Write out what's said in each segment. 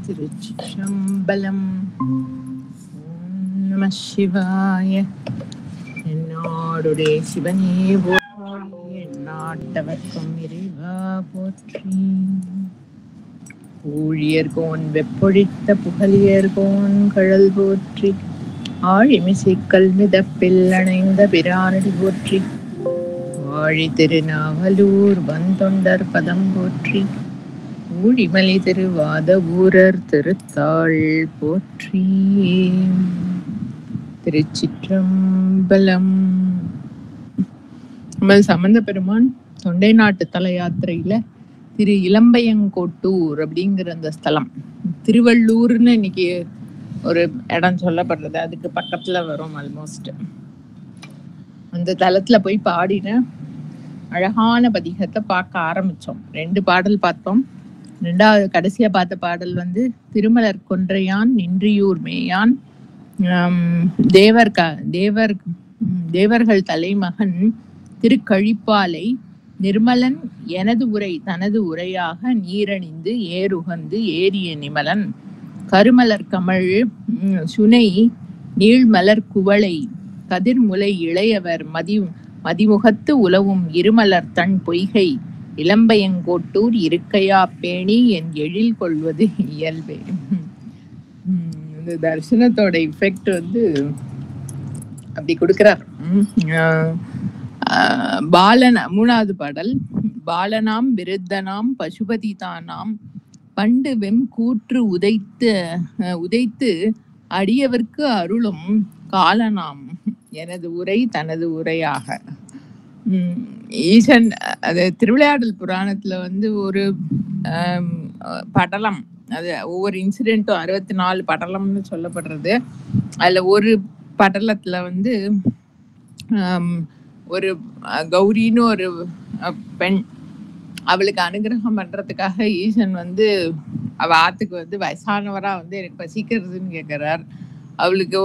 திருச்சிற்றம்பலம். ஓம் நம சிவாய. என்னோடுடைய சிவனே போற்றி, எந்நாட்டவர்க்கும் இறைவா போற்றி. ஊழியர்கோன் வெப்பொழித்த புகழியர்கோன் கழல் போற்றி, ஆழிமிசைக்கல் மிதப்பில் அணைந்த பிரானடி போற்றி, ஆழி திருநாவலூர் வந்தொண்டர் பதம் போற்றி, ஊழிமலை திருவாத ஊரர் திருத்தாள் போற்றி. திருச்சிற்றம்பலம். நம்ம சம்பந்த பெருமான் தொண்டை நாட்டு தல யாத்திரையில திரு இளம்பையங்கோட்டூர் அப்படிங்கிற அந்த ஸ்தலம், திருவள்ளூர்னு இன்னைக்கு ஒரு இடம் சொல்லப்படுறது, அதுக்கு பக்கத்துல வரும். ஆல்மோஸ்ட் அந்த தலத்துல போய் பாடின அழகான பதிகத்தை பார்க்க ஆரம்பிச்சோம். 2 பாடல் பார்த்தோம். 2வது கடைசியா பார்த்த பாடல் திருமலர் கொன்றையான் நின்றியூர் மேயான் தேவர்கள் தலைமகன் திருக்கழிப்பாலை நிர்மலன் எனது உரை தனது உரையாக நீரணிந்து ஏறுகந்து ஏறிய நிமலன் கருமலர் கமழ் சுனை நீழ்மலர் குவளை கதிர்முலை இளையவர் மதிமுகத்து உலவும் இருமலர் தன் பொய்கை இளம்பையங்கோட்டூர் இருக்கையா பேணி என் எழில் கொள்வது இயல்பே. இந்த தரிசனத்தோட இஃபெக்ட் அப்படி கொடுக்கிறார். பாலன 3வது பாடல், பாலனாம் விருத்தனாம் பசுபதி தானாம் பண்டு வெம் கூற்று உதைத்து அடியவர்க்கு அருளும் காலனாம் எனது உரை தனது உரையாக. ஈசன் அது திருவிளையாடல் புராணத்துல ஒரு படலம், அது ஒவ்வொரு இன்சிடென்ட்டும் 64 படலம்னு சொல்லப்படுறது. அதுல ஒரு படலத்துல ஒரு கௌரின்னு ஒரு பெண், அவளுக்கு அனுகிரகம் பண்றதுக்காக ஈசன் அவ ஆத்துக்கு வயசானவரா எனக்கு பசிக்கிறதுன்னு கேட்கிறார். அவளுக்கு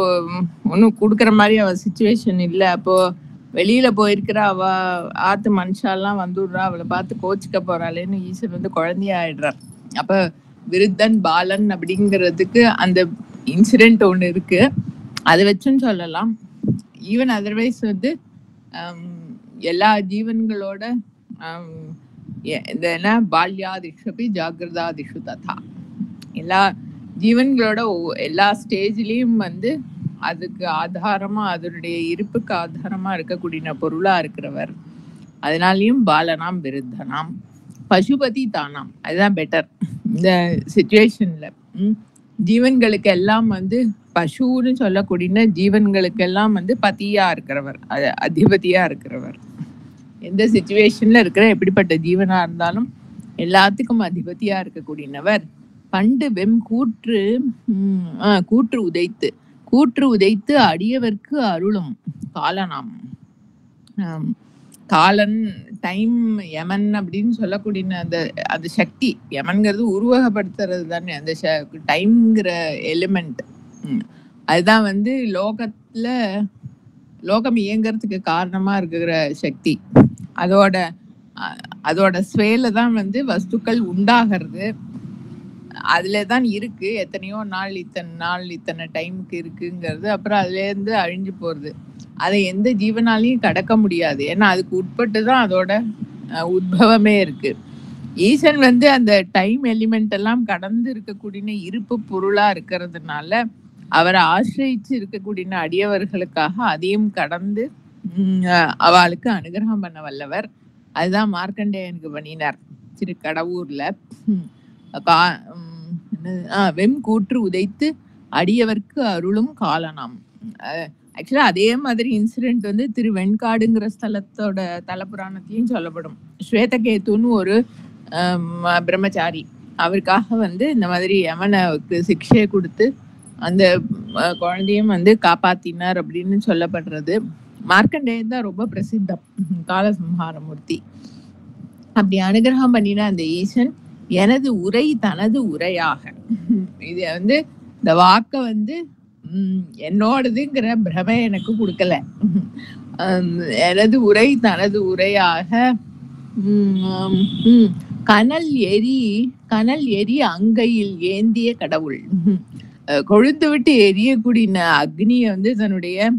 ஒன்றும் கொடுக்குற மாதிரி அவ சிச்சுவேஷன் இல்லை. அப்போ வெளியில போயிருக்கிற அவ ஆத்து மனுஷாலாம் வந்துடுறா, அவளை பார்த்து கோச்சிக்க போறாளேன்னு ஈசன் குழந்தைய ஆயிடுறார். அப்ப விருத்தன் பாலன் அப்படிங்கிறதுக்கு அந்த இன்சிடென்ட் ஒண்ணு இருக்கு, அதை வச்சுன்னு சொல்லலாம். ஈவன் அதர்வைஸ் எல்லா ஜீவன்களோட இந்த பால்யாதிஷபி ஜாகிரதாதிஷு ததா, எல்லா ஜீவன்களோட எல்லா ஸ்டேஜ்லயும் அதுக்கு ஆதாரமா, அதனுடைய இருப்புக்கு ஆதாரமா இருக்கக்கூடிய பொருளா இருக்கிறவர். அதனாலயும் பாலனாம் விருத்தனாம் பசுபதி தானாம். அதுதான் பெட்டர் இந்த சிச்சுவேஷன்ல. ஜீவன்களுக்கு எல்லாம் பசுன்னு சொல்லக்கூடிய ஜீவன்களுக்கு எல்லாம் பதியா இருக்கிறவர், அதிபதியா இருக்கிறவர். எந்த சிச்சுவேஷன்ல இருக்கிற எப்படிப்பட்ட ஜீவனா இருந்தாலும் எல்லாத்துக்கும் அதிபதியா இருக்கக்கூடியவர். பண்டு வெம் கூற்று உதைத்து அடியவர்க்கு அருளும் காலனாம். காலன் டைம் யமன் அப்படின்னு சொல்லக்கூடிய அந்த சக்தி, யமன்கிறது உருவகப்படுத்துறது தானே, அந்த டைம்ங்கிற எலிமெண்ட். அதுதான் லோகம் இயங்கிறதுக்கு காரணமா இருக்கிற சக்தி. அதோட ஸ்வேல தான் வஸ்துக்கள் உண்டாகிறது. அதுலதான் இருக்கு, எத்தனையோ நாள் இத்தனை டைமுக்கு இருக்குங்கிறது. அப்புறம் அதுல இருந்து அழிஞ்சு போறது. அதை எந்த ஜீவனாலையும் கடக்க முடியாது, ஏன்னா அதுக்கு உட்பட்டுதான் அதோட உத்பவமே இருக்கு. ஈசன் அந்த டைம் எலிமெண்ட் எல்லாம் கடந்து இருக்கக்கூடிய இருப்பு பொருளா இருக்கிறதுனால அவரை ஆசிரியிச்சு இருக்கக்கூடிய அடியவர்களுக்காக அதையும் கடந்து அவளுக்கு அனுகிரகம் பண்ண வல்லவர். அதுதான் மார்க்கண்டேயனுக்கு பண்ணினார் திருக்கடவூர்ல. வெம் கூற்று உதைத்து அடியவர்க்கு அருளும் காலனாம். ஆக்சுவலா அதே மாதிரி இன்சிடென்ட் திரு வெண்காடுங்கிற ஸ்தலத்தோட தலபுராணத்தையும் சொல்லப்படும். ஸ்வேதகேத்துன்னு ஒரு பிரம்மச்சாரி, அவருக்காக இந்த மாதிரி யமனுக்கு சிக்ஷையை கொடுத்து அந்த குழந்தையும் காப்பாத்தினார் அப்படின்னு சொல்லப்படுறது. மார்க்கண்டேயன் தான் ரொம்ப பிரசித்தம், காலசம்ஹாரமூர்த்தி. அப்படி அனுகிரகம் பண்ணின அந்த ஈசன் எனது உரை தனது உரையாக, இது இந்த வாக்க என்னோடதுங்கிற பிரமை எனக்கு கொடுக்கல. எனது உரை தனது உரையாக கனல் எரி அங்கையில் ஏந்திய கடவுள். கொழுந்து விட்டு எரியக்கூடிய அக்னியை வந்து தன்னுடைய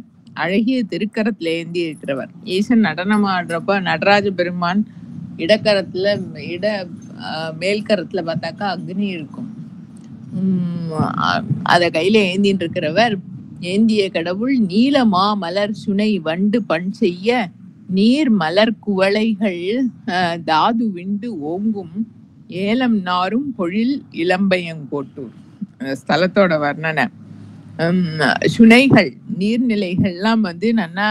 அழகிய திருக்கரத்துல ஏந்தி இருக்கிறவர். ஈசன் நடனம் ஆடுறப்ப நடராஜ பெருமான் இடக்கரத்துல மேல்கரத்துல பார்த்தாக்கா அக்னி இருக்கும். அத கையில ஏந்தின்னு இருக்கிறவர். ஏந்திய கடவுள் நீலமா மலர் சுனை வண்டு பண் செய்ய நீர் மலர் குவளைகள் தாது விண்டு ஓங்கும் ஏலம் நாரும் பொழில் இளம்பையங்கோட்டூர். ஸ்தலத்தோட வர்ணனை. சுனைகள் நீர்நிலைகள்லாம் வந்து நல்லா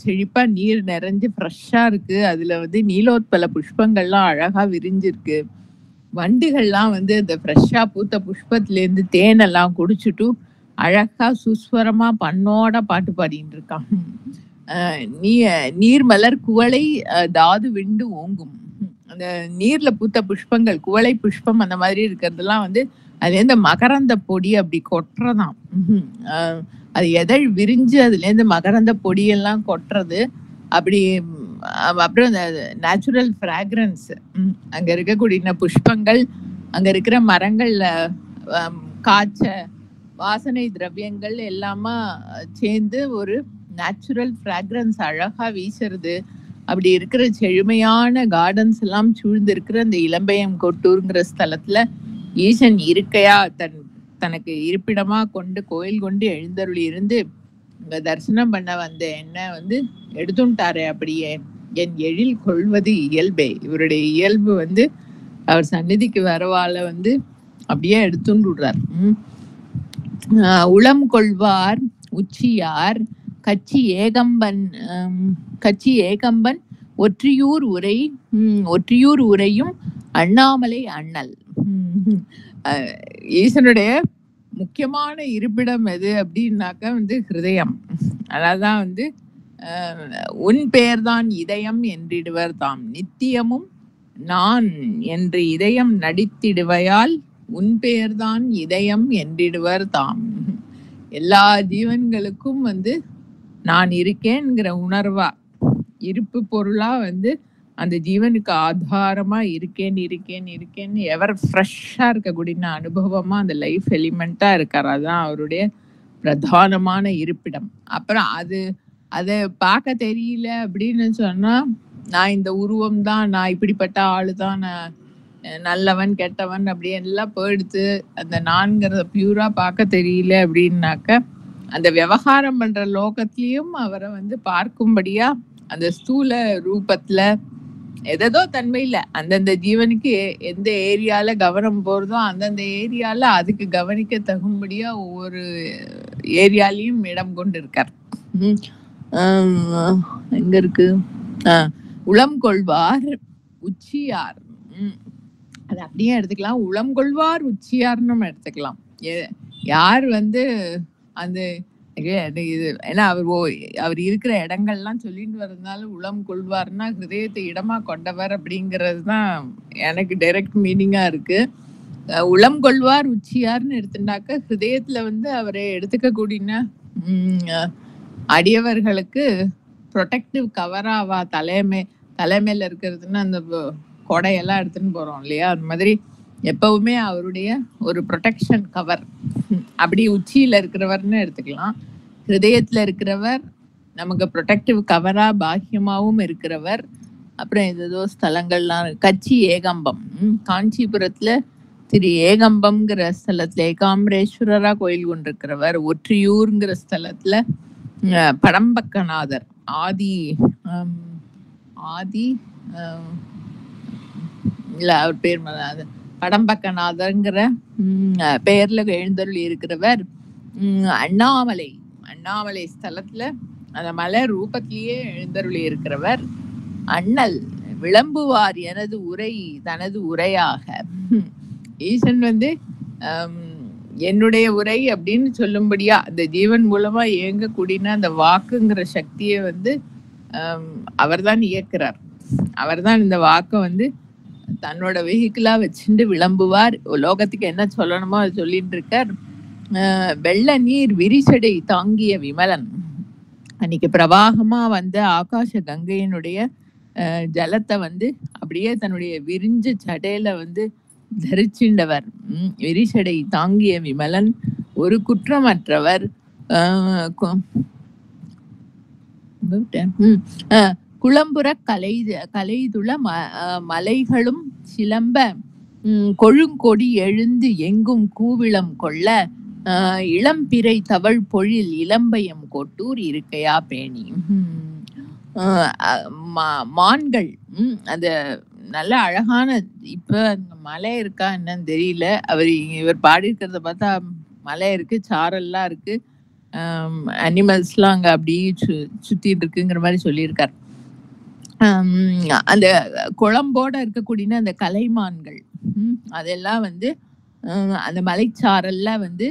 செழிப்பா நீர் நிறைஞ்சு ஃப்ரெஷ்ஷா இருக்கு. அதுல வந்து நீலோத்பல புஷ்பங்கள்லாம் அழகா விரிஞ்சிருக்கு. வண்டுகள்லாம் வந்து இந்த ஃப்ரெஷ்ஷா பூத்த புஷ்பத்திலேருந்து தேனெல்லாம் குடிச்சுட்டு அழகா சுஸ்வரமா பண்ணோட பாட்டு பாடிட்டு இருக்கான். நீர்மலர் குவளை தாது விண்டு ஓங்கும். அந்த நீர்ல பூத்த புஷ்பங்கள், குவளை புஷ்பம் அந்த மாதிரி இருக்கிறதுலாம் வந்து அதுலேருந்து மகரந்த பொடி அப்படி கொட்டுறதாம். அது எதழ் விரிஞ்சு அதுலேருந்து மகரந்த பொடியெல்லாம் கொட்டுறது. அப்படி அப்புறம் இந்த நேச்சுரல் ஃப்ராக்ரன்ஸ், அங்க இருக்கக்கூடிய புஷ்பங்கள், அங்க இருக்கிற மரங்கள்ல காய்ச்ச வாசனை திரவியங்கள் எல்லாமா சேர்ந்து ஒரு நேச்சுரல் ஃப்ராக்ரன்ஸ் அழகா வீசுறது. அப்படி இருக்கிற செழுமையான கார்டன்ஸ் எல்லாம் சூழ்ந்து இருக்கிற அந்த இளம்பையங்கோட்டூர்ங்கிற ஸ்தலத்துல ஈசன் இருக்கையா தனக்கு இருப்பிடமா கொண்டு கோயில் கொண்டு எழுந்தருளி இருந்து இங்க தரிசனம் பண்ண வந்த என்ன வந்து எடுத்துட்டாரே. அப்படியே என் எழில் கொள்வது இயல்பே. இவருடைய இயல்பு வந்து அவர் சந்நிதிக்கு வரவால வந்து அப்படியே எடுத்துட்டு விடுறார். உளம் கொள்வார் உச்சியார் கச்சி ஏகம்பன் ஒற்றியூர் உரையும் அண்ணாமலை அண்ணல். ஈசனுடைய முக்கியமான இருப்பிடம் எது அப்படின்னாக்கா வந்து ஹிருதயம். அதான் வந்து உன் பெயர்தான் இதயம் என்றிடுவர் தாம் நித்தியமும் நான் என்று இதயம் நடித்திடுவையால் உன் பெயர்தான் இதயம் என்றிடுவர் தாம். எல்லா ஜீவன்களுக்கும் வந்து நான் இருக்கேன்ங்கிற உணர்வா இருப்பு பொருளா வந்து அந்த ஜீவனுக்கு ஆதாரமா இருக்கேன்னு எவர் ஃப்ரெஷ்ஷா இருக்கக்கூடிய அனுபவமா அந்த லைஃப் எலிமெண்டா இருக்கார். அதுதான் அவருடைய பிரதானமான இருப்பிடம். அப்புறம் அதை பார்க்க தெரியல அப்படின்னு சொன்னா நான் இந்த உருவம் தான், நான் இப்படிப்பட்ட ஆளு தான், நான் நல்லவன் கெட்டவன் அப்படி எல்லாம் போயிடுத்து அந்த நான்கிறத பியூரா பார்க்க தெரியல அப்படின்னாக்க அந்த விவகாரம் பண்ற லோகத்திலையும் அவரை வந்து பார்க்கும்படியா அந்த ஸ்தூல ரூபத்துல எதோ தன்மையில அந்தந்த ஜீவனுக்கு எந்த ஏரியால கவனம் போறதோ அந்தந்த ஏரியால அதுக்கு கவனிக்க தகும்படியா ஒவ்வொரு ஏரியாலையும் இடம் கொண்டு இருக்கார். எங்க இருக்கு உளம் கொள்வார் உச்சியார். அது அப்படியே எடுத்துக்கலாம். உளம் கொள்வார் உச்சியார்னு நம்ம எடுத்துக்கலாம். யார் வந்து அந்த இது ஏன்னா அவர் இருக்கிற இடங்கள்லாம் சொல்லிட்டு வர்றதுனால உளம் கொள்வார்னா ஹிருதயத்தை இடமா கொண்டவர் அப்படிங்கிறது தான் எனக்கு டைரக்ட் மீனிங்கா இருக்கு. உளம் கொள்வார் உச்சியார்னு எடுத்துட்டாக்க ஹிருதயத்துல வந்து அவரை எடுத்துக்க கூடின அடியவர்களுக்கு ப்ரொடெக்டிவ் கவராவா தலைமையில இருக்கிறதுன்னு அந்த கொடையெல்லாம் எடுத்துன்னு போறோம் இல்லையா, அந்த மாதிரி எப்பவுமே அவருடைய ஒரு ப்ரொடெக்ஷன் கவர். அப்படி உச்சியில இருக்கிறவர்னு எடுத்துக்கலாம். ஹிருதயத்துல இருக்கிறவர், நமக்கு ப்ரொடெக்டிவ் கவரா பாக்கியமாவும் இருக்கிறவர். அப்புறம் ஏதோ ஸ்தலங்கள்லாம் கச்சி ஏகம்பம், காஞ்சிபுரத்துல திரு ஏகம்பம்ங்கிற ஸ்தலத்துல ஏகாம்பரேஸ்வரரா கோயில் கொண்டிருக்கிறவர். ஒற்றியூர்ங்கிற ஸ்தலத்துல படம்பக்கநாதர் ஆதி இல்ல அவர் பேர் படம்பக்கநாதர்ங்கிற பெயர்ல எழுந்தருளி இருக்கிறவர். அண்ணாமலை ஸ்தலத்துல அந்த மலை ரூபத்திலேயே எழுந்தருளி இருக்கிறவர். அண்ணல் விளம்புவார் எனது உரை தனது உரையாக. ஈசன் வந்து என்னுடைய உரை அப்படின்னு சொல்லும்படியா அந்த ஜீவன் மூலமா இயங்கக்கூடிய அந்த வாக்குங்கிற சக்தியை வந்து அவர்தான் இயக்குறார். அவர்தான் இந்த வாக்கை வந்து தன்னோட வெஹிக்கிளா வச்சுட்டு விளம்புவார். லோகத்துக்கு என்ன சொல்லணுமோ அதை சொல்லிட்டு இருக்கார். வெள்ள நீர் விரிசடை தாங்கிய விமலன். அன்னைக்கு பிரவாகமா வந்த ஆகாச கங்கையினுடைய ஜலத்தை வந்து அப்படியே தன்னுடைய விரிஞ்ச சடையில வந்து தரிச்சின்றவர். விரிசடை தாங்கிய விமலன், ஒரு குற்றமற்றவர். குளம்புற கலைதுள மலைகளும் சிலம்ப, கொழுங்கொடி எழுந்து எங்கும் கூவிளம் கொள்ள, இளம்பிறை தவழ் பொழில் இளம்பயம் கொட்டூர் இருக்கையா பேணி. மான்கள் அந்த நல்ல அழகான, இப்ப மலை இருக்கா என்னன்னு தெரியல, இவர் பாடியிருக்கிறத பார்த்தா மலை இருக்கு, சாரல்லாம் இருக்கு, அனிமல்ஸ்லாம் அங்க அப்படியே சுத்திட்டு இருக்குங்கிற மாதிரி சொல்லியிருக்கார். அந்த குழம்போட இருக்கக்கூடிய அந்த கலைமான்கள் அதெல்லாம் வந்து அந்த மலைச்சாரல்ல வந்து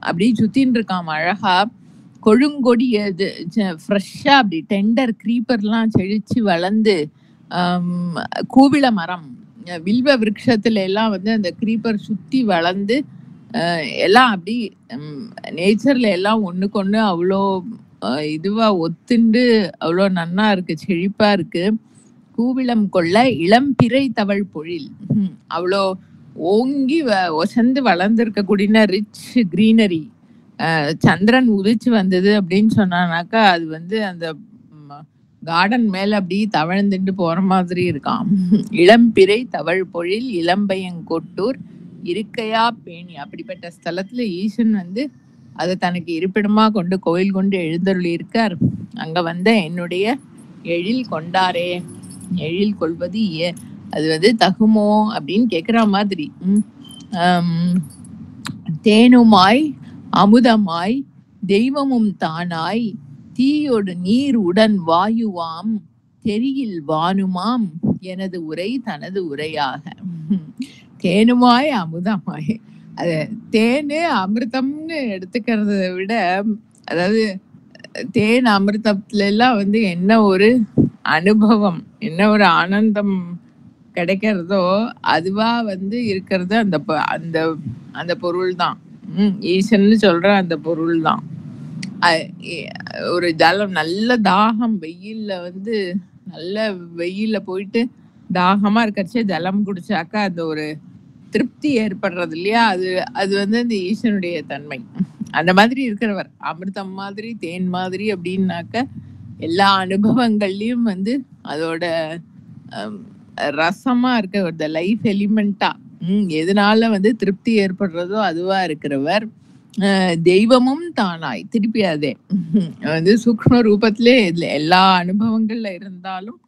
அப்படியே சுத்தின்னு இருக்காம அழகா. கொழுங்கொடி ஃப்ரெஷ்ஷா அப்படி டெண்டர் கிரீப்பர்லாம் செழிச்சு வளர்ந்து, கூவிள மரம் வில்வ விருட்சத்துல எல்லாம் வந்து அந்த கிரீப்பர் சுத்தி வளர்ந்து, எல்லாம் அப்படி நேச்சர்ல எல்லாம் ஒண்ணுக்கு ஒண்ணு அவ்வளோ இதுவா ஒத்துண்டு அவ்வளோ நன்னா இருக்கு, செழிப்பா இருக்கு. கூவிளம் கொள்ள இளம்பிறை தவழ் பொழில், அவ்வளோ ஓங்கி ஒசந்து வளர்ந்துருக்கக்கூடிய ரிச் கிரீனரி. சந்திரன் உதிச்சு வந்தது அப்படின்னு சொன்னானாக்கா அது வந்து அந்த கார்டன் மேல அப்படி தவழ்ந்துட்டு போற மாதிரி இருக்காம். இளம்பிறை தவழ் பொழில் இளம்பயங்கொட்டூர் இருக்கையா பேணி. அப்படிப்பட்ட ஸ்தலத்துல ஈசன் வந்து அதை தனக்கு இருப்பிடமா கொண்டு கோயில் கொண்டு எழுந்தருளி இருக்கார். அங்க வந்த என்னுடைய எழில் கொண்டாரே, எழில் கொள்வது அது வந்து தகுமோ அப்படின்னு கேக்குற மாதிரி. தேனுமாய் அமுதமாய் தெய்வமும் தானாய், தீயோடு நீர் உடன் வாயுவாம் தெரியில் வானுமாம், எனது உரை தனது உரையாக. தேனுமாய் அமுதமாய், அது தேனு அமிர்தம்னு எடுத்துக்கிறத விட, அதாவது தேன் அமிர்தத்துல எல்லாம் வந்து என்ன ஒரு அனுபவம், என்ன ஒரு ஆனந்தம் கிடைக்கிறதோ அதுவா வந்து இருக்கிறது அந்த அந்த அந்த பொருள் தான். ஈசன்னு சொல்ற அந்த பொருள் தான். ஒரு ஜலம், நல்ல தாகம், வெயில்ல வந்து நல்ல வெயில்ல போயிட்டு தாகமா இருக்கிறச்சே ஜலம் குடிச்சாக்கா அந்த ஒரு திருப்தி ஏற்படுறது இல்லையா, அது வந்து அந்த ஈசனுடைய தன்மை. அந்த மாதிரி இருக்கிறவர் அமிர்தம் மாதிரி தேன் மாதிரி அப்படின்னாக்க எல்லா அனுபவங்கள்லயும் வந்து அதோட ரசமா இருக்க லைஃப் எலிமெண்டா எதனால வந்து திருப்தி ஏற்படுறதோ அதுவா இருக்கிறவர். தெய்வமும் தானாய், திருப்பி அதே வந்து சூக்ஷ்ம ரூபத்திலே எல்லா அனுபவங்கள்ல இருந்தாலும்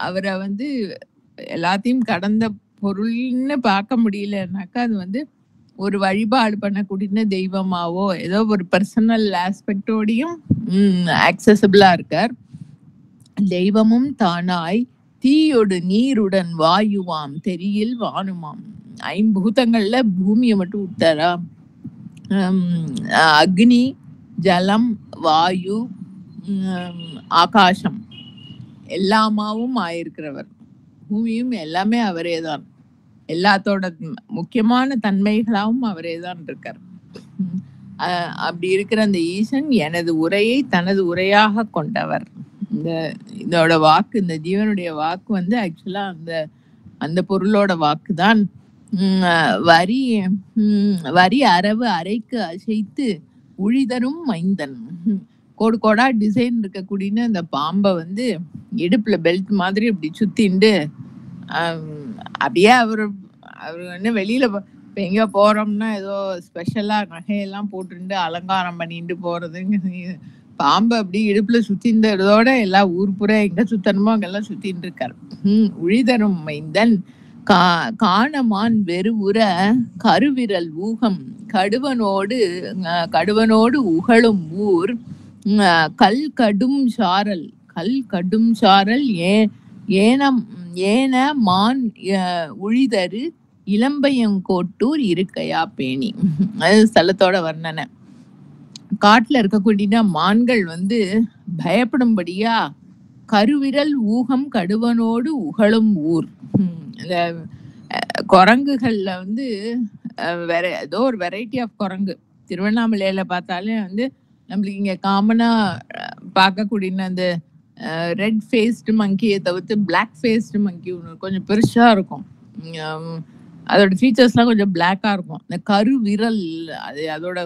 அவரை வந்து எல்லாத்தையும் கடந்த பொருள்னு பார்க்க முடியலன்னாக்கா அது வந்து ஒரு வழிபாடு பண்ணக்கூடிய தெய்வமாவோ ஏதோ ஒரு பர்சனல் ஆஸ்பெக்டோடையும் ஆக்சசபிளா இருக்கார். தெய்வமும் தானாய் தீயோடு நீருடன் வாயுவாம் தெரியில் வானுமாம். ஐம்பூதங்கள்ல பூமியை மட்டும் விட்டாரா, அக்னி, ஜலம், வாயு, ஆகாசம் எல்லாமாவும் ஆயிருக்கிறவர். பூமியும் எல்லாமே அவரே தான், எல்லாத்தோட முக்கியமான தன்மைகளாவும் அவரே தான் இருக்கார். அப்படி இருக்கிற அந்த ஈசன் எனது உரையை தனது உரையாக கொண்டவர். இதோட வாக்கு, இந்த ஜீவனுடைய வாக்கு வந்து ஆக்சுவலா அந்த பொருளோட வாக்கு தான். வரி அரவு அரைக்கு அசைத்து உழிதரும் மைந்தன். கோடு கோடா டிசைன் இருக்கக்கூடிய அந்த பாம்பை வந்து இடுப்புல பெல்ட் மாதிரி இப்படி சுத்திண்டு அப்படியே அவர் வந்து வெளியில இப்ப எங்க போறோம்னா ஏதோ ஸ்பெஷலா நகையெல்லாம் போட்டுட்டு அலங்காரம் பண்ணிட்டு போறதுங்க, பாம்பு அப்படி இடுப்புல சுத்தின்றதோட எல்லா ஊர் புற எங்க சுத்தணுமோ அங்கெல்லாம் சுத்தின்னு இருக்காரு. உழிதரும் மைந்தன் காணமான் வெறுவுற கருவிரல் ஊகம் கடுவனோடு உகழும் ஊர் கல் கடும் சாரல் ஏன மான் உழிதரு இளம்பயங்கோட்டூர் இருக்கையா பேணி. அது ஸ்தலத்தோட வர்ணனை. காட்டுல இருக்கக்கூடிய மான்கள் வந்து பயப்படும்படியா கருவிரல் ஊகம் கடுவனோடு உகழும் ஊர். இந்த குரங்குகள்ல வந்து வேற ஏதோ ஒரு வெரைட்டி ஆஃப் குரங்கு திருவண்ணாமலையில பார்த்தாலே வந்து நம்மளுக்கு இங்க காமனா பார்க்கக்கூடிய அந்த ரெட் ஃபேஸ்டு மங்கியை தவிர்த்து பிளாக் ஃபேஸ்டு மங்கி ஒன்று கொஞ்சம் பெருசாக இருக்கும். அதோட ஃபீச்சர்ஸ்லாம் கொஞ்சம் பிளாக்காக இருக்கும். இந்த கரு விரல், அதோட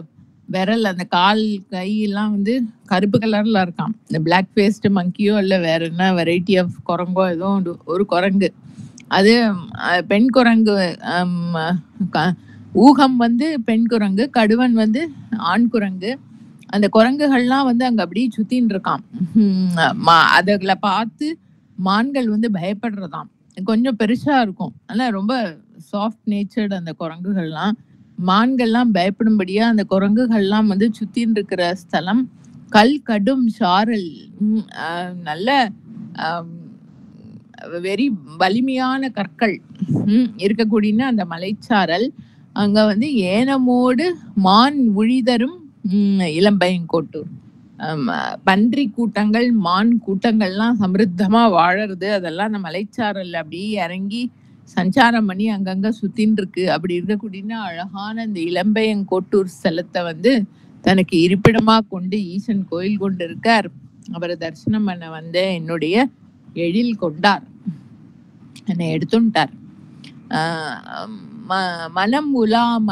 விரல், அந்த கால் கையெல்லாம் வந்து கருப்பு கலரில் இருக்கான். இந்த பிளாக் ஃபேஸ்டு மங்கியோ இல்லை வேற என்ன வெரைட்டி ஆஃப் குரங்கோ ஏதோ ஒரு குரங்கு. அது பெண் குரங்கு. ஊகம் வந்து பெண் குரங்கு, கடுவன் வந்து ஆண் குரங்கு. அந்த குரங்குகள்லாம் வந்து அங்கே அப்படியே சுத்தின்னு இருக்கான். அதுகளை பார்த்து மான்கள் வந்து பயப்படுறதாம். கொஞ்சம் பெருசா இருக்கும், ஆனால் ரொம்ப சாஃப்ட் நேச்சர்டு அந்த குரங்குகள்லாம். மான்கள்லாம் பயப்படும்படியா அந்த குரங்குகள்லாம் வந்து சுத்தின்னு இருக்கிற ஸ்தலம் கடும் சாரல், நல்ல வெரி வலிமையான கற்கள் இருக்கக்கூடிய அந்த மலைச்சாரல். அங்க வந்து ஏனமோடு மான் உழிதரும் இளம்பயங்கோட்டூர். பன்றி கூட்டங்கள், மான் கூட்டங்கள்லாம் சமிருத்தமா வாழறது. அதெல்லாம் அந்த மலைச்சாரல் அப்படியே இறங்கி சஞ்சாரம் பண்ணி அங்கங்க சுத்தின்னு இருக்கு. அப்படி இருக்கக்கூடிய அழகான இந்த இளம்பயங்கோட்டூர் ஸ்தலத்தை வந்து தனக்கு இருப்பிடமா கொண்டு ஈசன் கோயில் கொண்டு இருக்கார். அவரை தரிசனம் பண்ண வந்த என்னுடைய எழில் கொண்டார், என்னை எடுத்துட்டார். மனம் உலாம்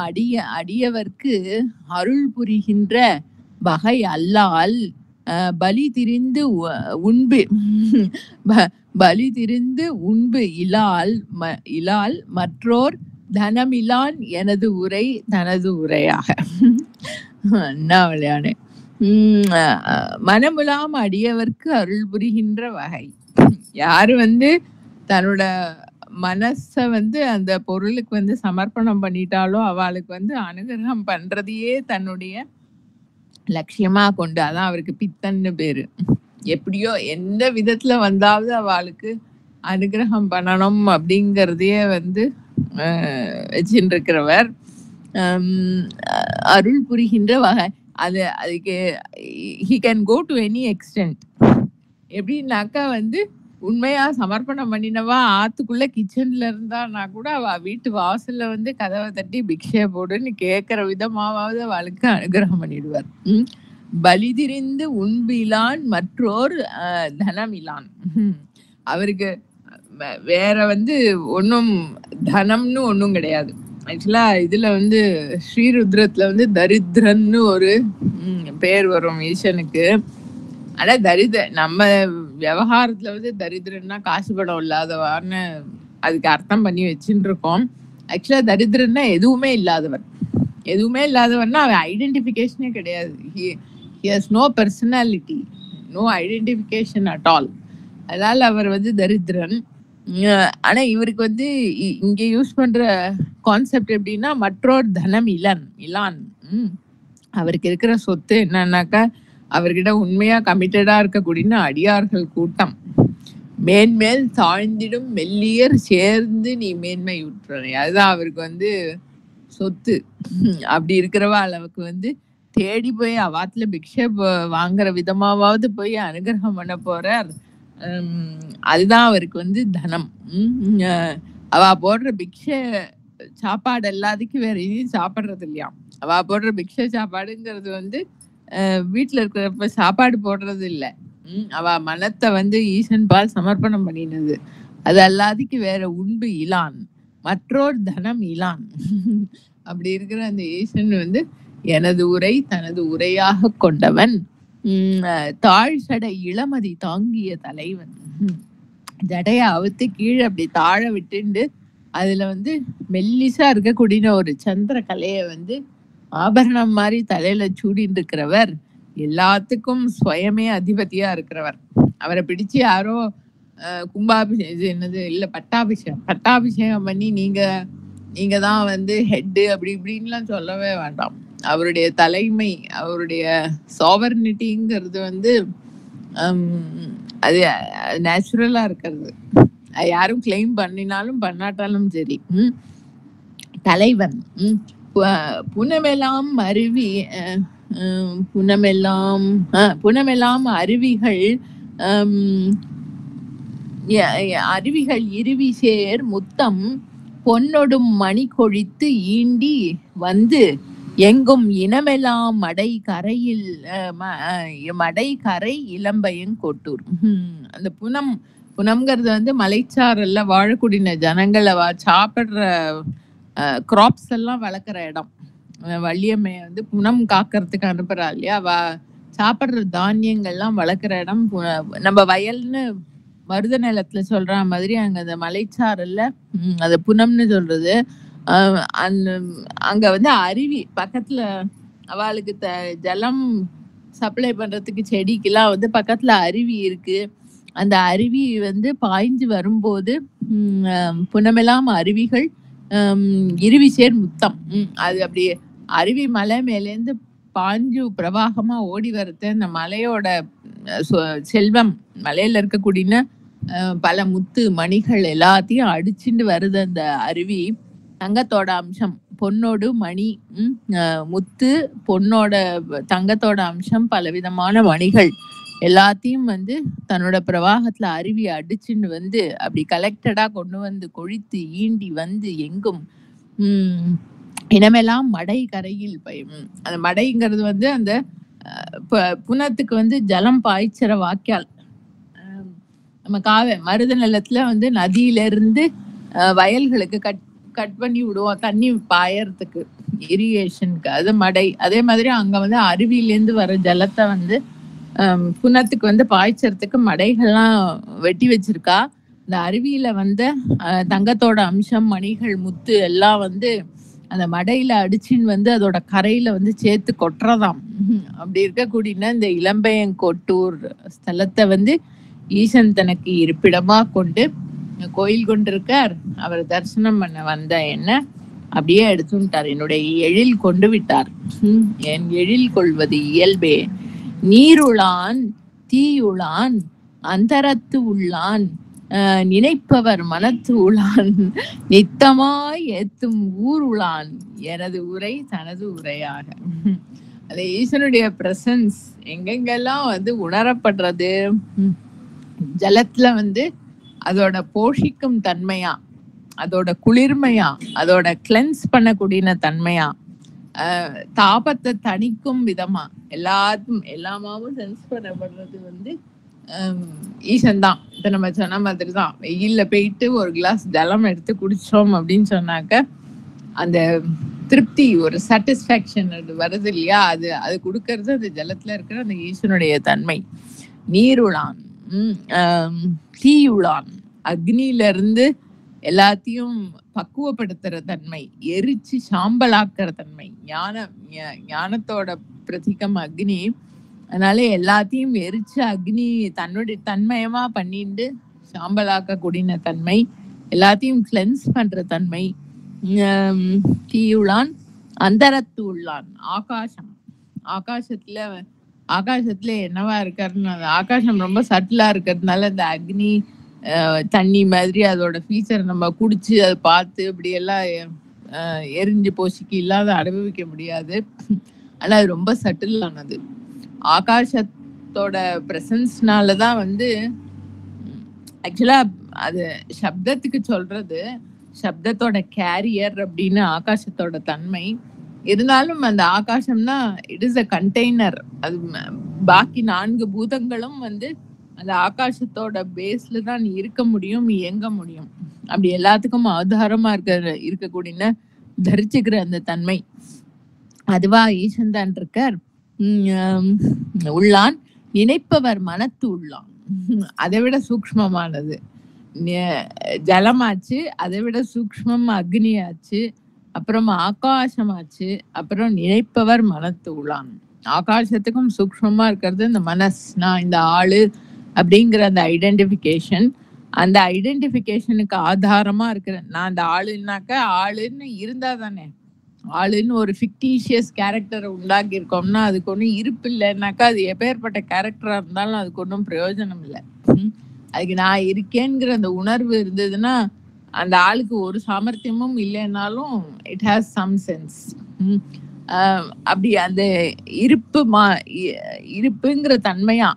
அடியவர்க்கு அருள் புரிகின்ற வகை அல்லால் பலி திரிந்து உண்பு இலால் மற்றோர் தனமிலான் எனது உரை தனது உரையாக. என்ன விளையாடு. மனமுலாம் அடியவர்க்கு அருள் புரிகின்ற வகை. யாரு வந்து தன்னோட மனச வந்து அந்த பொருளுக்கு வந்து சமர்ப்பணம் பண்ணிட்டாலோ அவளுக்கு வந்து அனுகிரகம் பண்றதையே தன்னுடைய லட்சியமா கொண்டு, அதான் அவருக்கு பித்தன்னு பேரு. எப்படியோ எந்த விதத்துல வந்தாவது அவளுக்கு அனுகிரகம் பண்ணணும் அப்படிங்கிறதையே வந்து வச்சுட்டு இருக்கிறவர். அருள் புரிகின்ற வகை. அதுக்கு he can go to any extent. எப்படின்னாக்கா வந்து உண்மையா சமர்ப்பணம் பண்ணினவா ஆத்துக்குள்ள கிச்சன்ல இருந்தானா கூட அவ வீட்டு வாசல்ல வந்து கதவை தட்டி பிக்ஷை போடுன்னு கேட்கிற விதமாவது அவளுக்கு அனுகிரகம் பண்ணிடுவார். பலி திரிந்து உண்பிலான் மற்றோர் தனமிலான். அவருக்கு வேற வந்து ஒன்றும் தனம்னு ஒன்றும் கிடையாது. ஆக்சுவலா இதுல வந்து ஸ்ரீருத்ரத்துல வந்து தரித்திரன்னு ஒரு பேர் வரும் ஈசனுக்கு. ஆனா நம்ம விவகாரத்துல வந்து தரித்திரன்னா காசு படம் இல்லாதவான்னு அதுக்கு அர்த்தம் பண்ணி வச்சுட்டு இருக்கோம். ஆக்சுவலா தரித்திரன்னா எதுவுமே இல்லாதவர்னா அவன் ஐடென்டிஃபிகேஷனே கிடையாது. he has no personality, no identification at all. அதனால அவர் வந்து தரித்திரன். ஆனா இவருக்கு வந்து இங்க யூஸ் பண்ற கான்செப்ட் எப்படின்னா மற்றோர் தனம் இலான். அவருக்கு இருக்கிற சொத்து என்னன்னாக்கா அவர்கிட்ட உண்மையா கமிட்டடா இருக்கக்கூடிய அடியார்கள் கூட்டம். மேன்மேல் தாழ்ந்திடும் மெல்லியர் சேர்ந்து நீ மேன்மை உற்றனை. அதுதான் அவருக்கு வந்து சொத்து. அப்படி இருக்கிறவா அளவுக்கு வந்து தேடி போய் அவாத்துல பிக்ஷை வாங்குற விதமாவது போய் அனுகிரகம் பண்ண போறார். அதுதான் அவருக்கு வந்து தனம். அவ போடுற பிக்ஷை சாப்பாடு எல்லாத்துக்கும் வேற எதையும் சாப்பிட்றது இல்லையா. அவ போடுற பிக்ஷை சாப்பாடுங்கிறது வந்து வீட்டுல இருக்கிறப்ப சாப்பாடு போடுறது இல்லை. அவ மனத்தை வந்து ஈசன் பால் சமர்ப்பணம் பண்ணினது. அது எல்லாத்துக்கு வேற உண்பு இலான் மற்றோர் தனம் இலான். அப்படி இருக்கிற அந்த ஈசன் வந்து எனது உரை தனது உரையாக கொண்டவன். தாழ் சடை இளமதி தாங்கிய தலைவன். ஜடைய அவுத்து கீழே அப்படி தாழ விட்டுண்டு அதுல வந்து மெல்லிசா இருக்கக்கூடிய ஒரு சந்திர கலையை வந்து ஆபரணம் மாதிரி தலையில சூடின்னு இருக்கிறவர். எல்லாத்துக்கும் ஸ்வயமே அதிபதியா இருக்கிறவர். அவரை பிடிச்சு யாரோ கும்பாபிஷேகம் இல்ல பட்டாபிஷேகம் பண்ணி நீங்க தான் வந்து ஹெட்டு அப்படி இப்படின்லாம் சொல்லவே வேண்டாம். அவருடைய தலைமை, அவருடைய சாவர்னிட்டிங்கிறது வந்து அது நேச்சுரலா இருக்கிறது. யாரும் கிளைம் பண்ணினாலும் பண்ணாட்டாலும் சரி. தலைவன். புனமெல்லாம் அருவிகள் இருவி சேர் முத்தம் பொன்னொடும் மணி கொழித்து ஈண்டி வந்து எங்கும் இனமெல்லாம் மடை கரையில் மடை கரை இளம்பையன் கொட்டூர். அந்த புனம்ங்கிறது வந்து மலைச்சாரல்ல வாழக்கூடிய ஜனங்களை சாப்பிடுற கிராப்ஸ் எல்லாம் வளர்க்குற இடம். வள்ளியம்மையை வந்து புனம் காக்கிறதுக்கு அனுப்புறா இல்லையா, சாப்பிட்ற தானியங்கள்லாம் வளர்க்குற இடம். நம்ம வயல்னு மருத நிலத்துல சொல்ற மாதிரி அங்க அந்த மலைச்சாரல்ல அது புனம்னு சொல்றது. அங்க வந்து அருவி பக்கத்துல, அவளுக்கு ஜலம் சப்ளை பண்றதுக்கு செடிக்கெல்லாம் வந்து பக்கத்துல அருவி இருக்கு. அந்த அருவி வந்து பாய்ஞ்சு வரும்போது புனமெல்லாம் அருவிகள் இருவி சேர் முத்தம். அது அப்படி அருவி மலை மேலேருந்து பாஞ்சு பிரவாகமா ஓடி வரது. அந்த மலையோட செல்வம், மலையில இருக்கக்கூடிய பல முத்து மணிகள் எல்லாத்தையும் அடிச்சுட்டு வருது அந்த அருவி. தங்கத்தோட அம்சம், பொன்னோடு மணி, முத்து பொன்னோட தங்கத்தோட அம்சம், பலவிதமான மணிகள் எல்லாத்தையும் வந்து தன்னோட பிரவாகத்துல அருவி அடிச்சுன்னு வந்து அப்படி கலெக்டடா கொண்டு வந்து கொழித்து ஈண்டி வந்து எங்கும் இனமெல்லாம் மடை கரையில் அந்த மடைங்கிறது வந்து அந்த புனத்துக்கு வந்து ஜலம் பாய்ச்சற வாய்க்கால். நம்ம மருத நிலத்துல வந்து நதியில இருந்து வயல்களுக்கு கட் பண்ணி விடுவோம் தண்ணி பாயறதுக்கு, இரிகேஷனுக்கு, அது மடை. அதே மாதிரி அங்க வந்து அருவியிலேருந்து வர ஜலத்தை வந்து புனத்துக்கு வந்து பாய்ச்சறதுக்கு மடைகள்லாம் வெட்டி வச்சிருக்கா. இந்த அருவியில வந்து தங்கத்தோட அம்சம், மணிகள், முத்து எல்லாம் வந்து அந்த மடையில அடிச்சுன்னு வந்து அதோட கரையில வந்து சேர்த்து கொட்டுறதாம். அப்படி இருக்கக்கூடிய இந்த இளம்பையங்கோட்டூர் ஸ்தலத்தை வந்து ஈசன் தனக்கு இருப்பிடமா கொண்டு கோயில் கொண்டிருக்கார். அவர் தரிசனம் பண்ண வந்த என்ன அப்படியே எடுத்துட்டார். என்னுடைய எழில் கொண்டு விட்டார். என் எழில் கொள்வது இயல்பே, நீருளான் தீயுளான் அந்தரத்து உள்ளான் நினைப்பவர் மனத்து உளான் நித்தமாய் ஏத்தும் ஊர் உளான் எனது உரை தனது உரையாக. அது ஈசனுடைய பிரசன்ஸ் எங்கெங்கெல்லாம் வந்து உணரப்படுறது. ஜலத்துல வந்து அதோட போஷிக்கும் தன்மையா, அதோட குளிர்மையா, அதோட கிளென்ஸ் பண்ணக்கூடிய தன்மையா, தாபத்தை தணிக்கும் விதமா எல்லாமாவும் சென்ஸ் பண்ணப்படுறது வந்து ஈசன் தான். இப்ப நம்ம சொன்ன மாதிரி தான், வெயில்ல போயிட்டு ஒரு கிளாஸ் ஜலம் எடுத்து குடிச்சோம் அப்படின்னு சொன்னாக்க அந்த திருப்தி, ஒரு சாட்டிஸ்ஃபேக்ஷன் அது வருது இல்லையா, அது கொடுக்கறது அந்த ஜலத்துல இருக்கிற அந்த ஈசனுடைய தன்மை. நீருளான், தீயுளான், அக்னியில இருந்து எல்லாத்தையும் பக்குவப்படுத்துற தன்மை, எரிச்சு சாம்பலாக்குற தன்மை. ஞானத்தோட பிரதிகம் அக்னி. அதனால எல்லாத்தையும் எரிச்சு அக்னி தன்னுடைய தன்மயமா பண்ணிட்டு சாம்பலாக்க கூடின தன்மை, எல்லாத்தையும் கிளென்ஸ் பண்ற தன்மை. தீயுளான் அந்தரத்து உள்ளான், ஆகாசம். ஆகாசத்துல என்னவா இருக்காருன்னு, ஆகாசம் ரொம்ப சட்டிலா இருக்கிறதுனால இந்த அக்னி தண்ணி மாதிரி அதோட ஃபீச்சர் நம்ம குடிச்சு அதை பார்த்து இப்படி எல்லாம் எரிஞ்சு போசிக்கு இல்லாத அனுபவிக்க முடியாது. ஆனா அது ரொம்ப சட்டிலானது. ஆகாசத்தோட பிரசன்ஸ்னாலதான் வந்து ஆக்சுவலா அது சப்தத்துக்கு சொல்றது, சப்தத்தோட கேரியர் அப்படின்னு ஆகாசத்தோட தன்மை. இருந்தாலும் அந்த ஆகாசம்னா இட் இஸ் அ கண்டெய்னர். அது பாக்கி 4 பூதங்களும் வந்து அந்த ஆகாசத்தோட பேஸ்ல தான் இருக்க முடியும், இயங்க முடியும். அப்படி எல்லாத்துக்கும் ஆதாரமா இருக்கக்கூடிய தரிச்சுக்கிற அந்த தன்மை அதுவா ஈசன் தான் இருக்கார். உள்ளான் நினைப்பவர் மனத்து உள்ளான். அதை விட சூக்ஷ்மமானது ஜலமாச்சு, அதை விட சூக்ஷ்மம் அக்னியாச்சு, அப்புறம் ஆகாசமாச்சு, அப்புறம் நினைப்பவர் மனத்து உள்ளான். ஆகாசத்துக்கும் சூக்ஷ்மமா இருக்கிறது இந்த மனஸ். நான் இந்த ஆளு அப்படிங்கிற அந்த ஐடென்டிஃபிகேஷன், அந்த ஐடென்டிஃபிகேஷனுக்கு ஆதாரமா இருக்கிறேன். நான் அந்த ஆளுன்னாக்கா ஆளுன்னு இருந்தா தானே. ஆளுன்னு ஒரு ஃபிக்டீஷியஸ் கேரக்டரை உண்டாக்கி இருக்கோம்னா அதுக்கு ஒன்றும் இருப்பு இல்லைன்னாக்கா அது எப்பேற்பட்ட கேரக்டரா இருந்தாலும் அதுக்கு ஒன்றும் பிரயோஜனம் இல்லை. அதுக்கு நான் இருக்கேங்கிற அந்த உணர்வு இருந்ததுன்னா அந்த ஆளுக்கு ஒரு சாமர்த்தியமும் இல்லைன்னாலும் இட் ஹாஸ் சம் சென்ஸ். அப்படி அந்த இருப்புங்கிற தன்மையா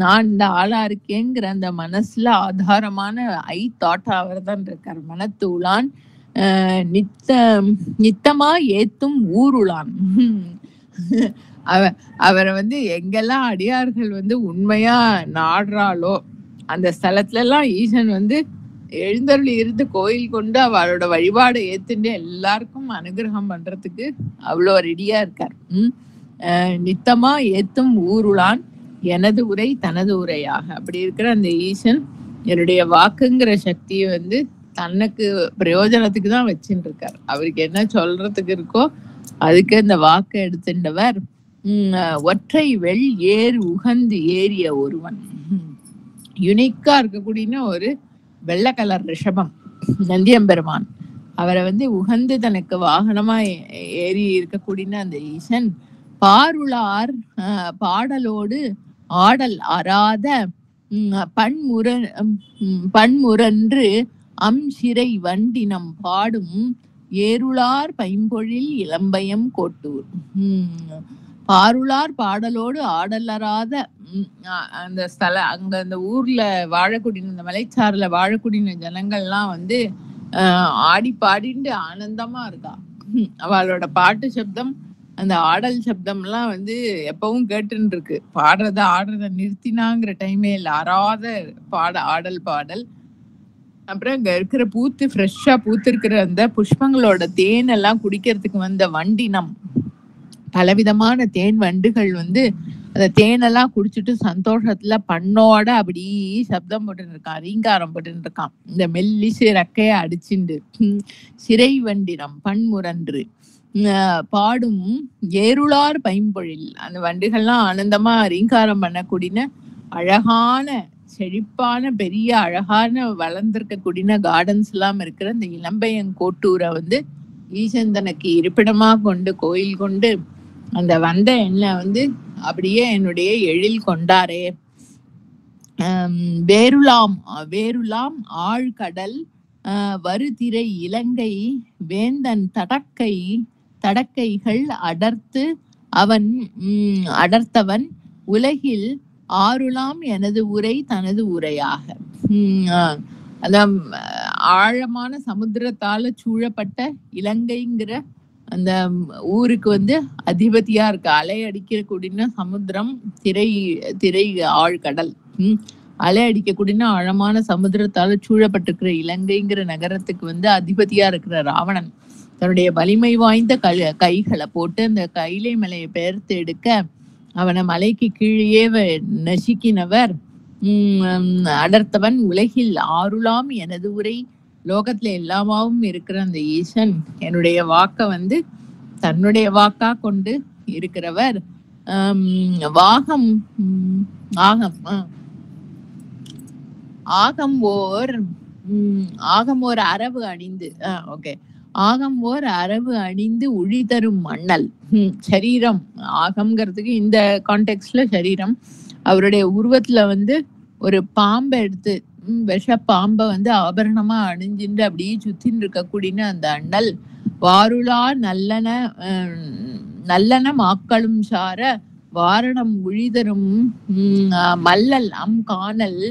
நான் இந்த ஆளா இருக்கேங்கிற அந்த மனசுல ஆதாரமான தாட் அவர் தான் இருக்கார். மனத்து உளான் நித்த நித்தமா ஏத்தும் ஊருளான். அவ அவரை வந்து எங்கெல்லாம் அடியார்கள் வந்து உண்மையா நாடுறாளோ அந்த ஸ்தலத்துல எல்லாம் ஈசன் வந்து எழுந்தருளி இருந்து கோயில் கொண்டு அவளோட வழிபாடு ஏத்துட்டு எல்லாருக்கும் அனுகிரகம் பண்றதுக்கு அவ்வளோ ரெடியா இருக்கார். நித்தமா ஏத்தும் ஊருளான் எனது உரை தனது உரையாக. அப்படி இருக்கிற அந்த ஈசன் என்னுடைய வாக்குங்கிற சக்தியை வந்து தனக்கு பிரயோஜனத்துக்கு தான் வச்சுட்டு இருக்கார். அவருக்கு என்ன சொல்றதுக்கு இருக்கோ அதுக்கு அந்த வாக்கை எடுத்துட்டவர். ஒற்றை வெள் ஏறு உகந்து ஏறிய ஒருவன். யுனிக்கா இருக்கக்கூடிய ஒரு வெள்ளை கலர் ரிஷபம் நந்தியம்பெருமான். அவரை வந்து உகந்து தனக்கு வாகனமா ஏறி இருக்கக்கூடிய அந்த ஈசன் பாருளார் பாடலோடு ஆடல் அறாத பன்முரன்று சிறை வண்டினம் பாடும் ஏருளார் பைம்பொழில் இளம்பயம் கோட்டூர். பாருளார் பாடலோடு ஆடலராத அந்த அங்க அந்த ஊர்ல வாழக்கூடிய அந்த மலைச்சாறுல வாழக்கூடிய ஜனங்கள்லாம் வந்து ஆடி பாடிண்டு ஆனந்தமா இருக்கா. அவளோட பாட்டு சப்தம் அந்த ஆடல் சப்தம்லாம் வந்து எப்பவும் கேட்டுன்னு இருக்கு. ஆடுறத நிறுத்தினாங்கிற டைமே இல்லை. அறாத ஆடல் பாடல். அப்புறம் இங்க இருக்கிற பூத்து ஃப்ரெஷ்ஷா பூத்திருக்கிற அந்த புஷ்பங்களோட தேன் எல்லாம் குடிக்கிறதுக்கு வந்த வண்டினம், பலவிதமான தேன் வண்டுகள் வந்து அந்த தேனெல்லாம் குடிச்சிட்டு சந்தோஷத்துல பண்ணோட அப்படி சப்தம் போட்டுன்னு இருக்கான், ரீங்காரம் போட்டுன்னு இருக்கான். இந்த மெல்லிசு ரெக்கைய அடிச்சுண்டு சிறை வண்டினம் பன்முரன்று பாடும் ஏருளார் பைம்பொழில். அந்த வண்டுகள்லாம் ஆனந்தமா ரீங்காரம் பண்ணக்கூடிய அழகான செழிப்பான பெரிய அழகான வளர்ந்திருக்கக்கூடிய கார்டன்ஸ் எல்லாம் இருக்கிற இந்த இளம்பையங்கோட்டூரை வந்து ஈசன் தனக்கு இருப்பிடமா கொண்டு கோயில் கொண்டு அந்த வந்த எண்ணெய் வந்து அப்படியே என்னுடைய எழில் கொண்டாரே. வேருலாம் ஆழ்கடல் வருதிரை இலங்கை வேந்தன் தடக்கைகள் அடர்த்தவன் உலகில் ஆருலாம் எனது உரை தனது உரையாக. அதான் ஆழமான சமுத்திரத்தால சூழப்பட்ட இலங்கைங்கிற அந்த ஊருக்கு வந்து அதிபதியா இருக்கு. அலை அடிக்கக்கூடிய சமுத்திரம், திரை ஆழ்கடல். அலை அடிக்கக்கூடிய ஆழமான சமுத்திரத்தால சூழப்பட்டிருக்கிற இலங்கைங்கிற நகரத்துக்கு வந்து அதிபதியா இருக்கிற ராவணன் தன்னுடைய வலிமை வாய்ந்த கைகளை போட்டு அந்த கைலை மலையை பெயர்த்து எடுக்க அவனை மலைக்கு கீழே நசுக்கினவர் அடர்த்தவன் உலகில் ஆருலாம் எனது உரை. லோகத்துல எல்லாமாவும் இருக்கிற அந்த ஈசன் என்னுடைய வாக்க வந்து தன்னுடைய வாக்கா கொண்டு இருக்கிறவர். ஆகம் ஓர் அரவு அணிந்து அரவு அணிந்து உழி தரும் மண்ணல். சரீரம் ஆகம்ங்கிறதுக்கு இந்த கான்டெக்ட்ல சரீரம். அவருடைய உருவத்துல வந்து ஒரு பாம்பை எடுத்து விஷ பாம்பை வந்து ஆபரணமா அணிஞ்சின்று அப்படியே சுத்தின்னு இருக்கக்கூடிய அந்த அண்ணல் வாருளா நல்லன மாக்களும் சார வாரணம் உழிதரும் மல்லல் காணல்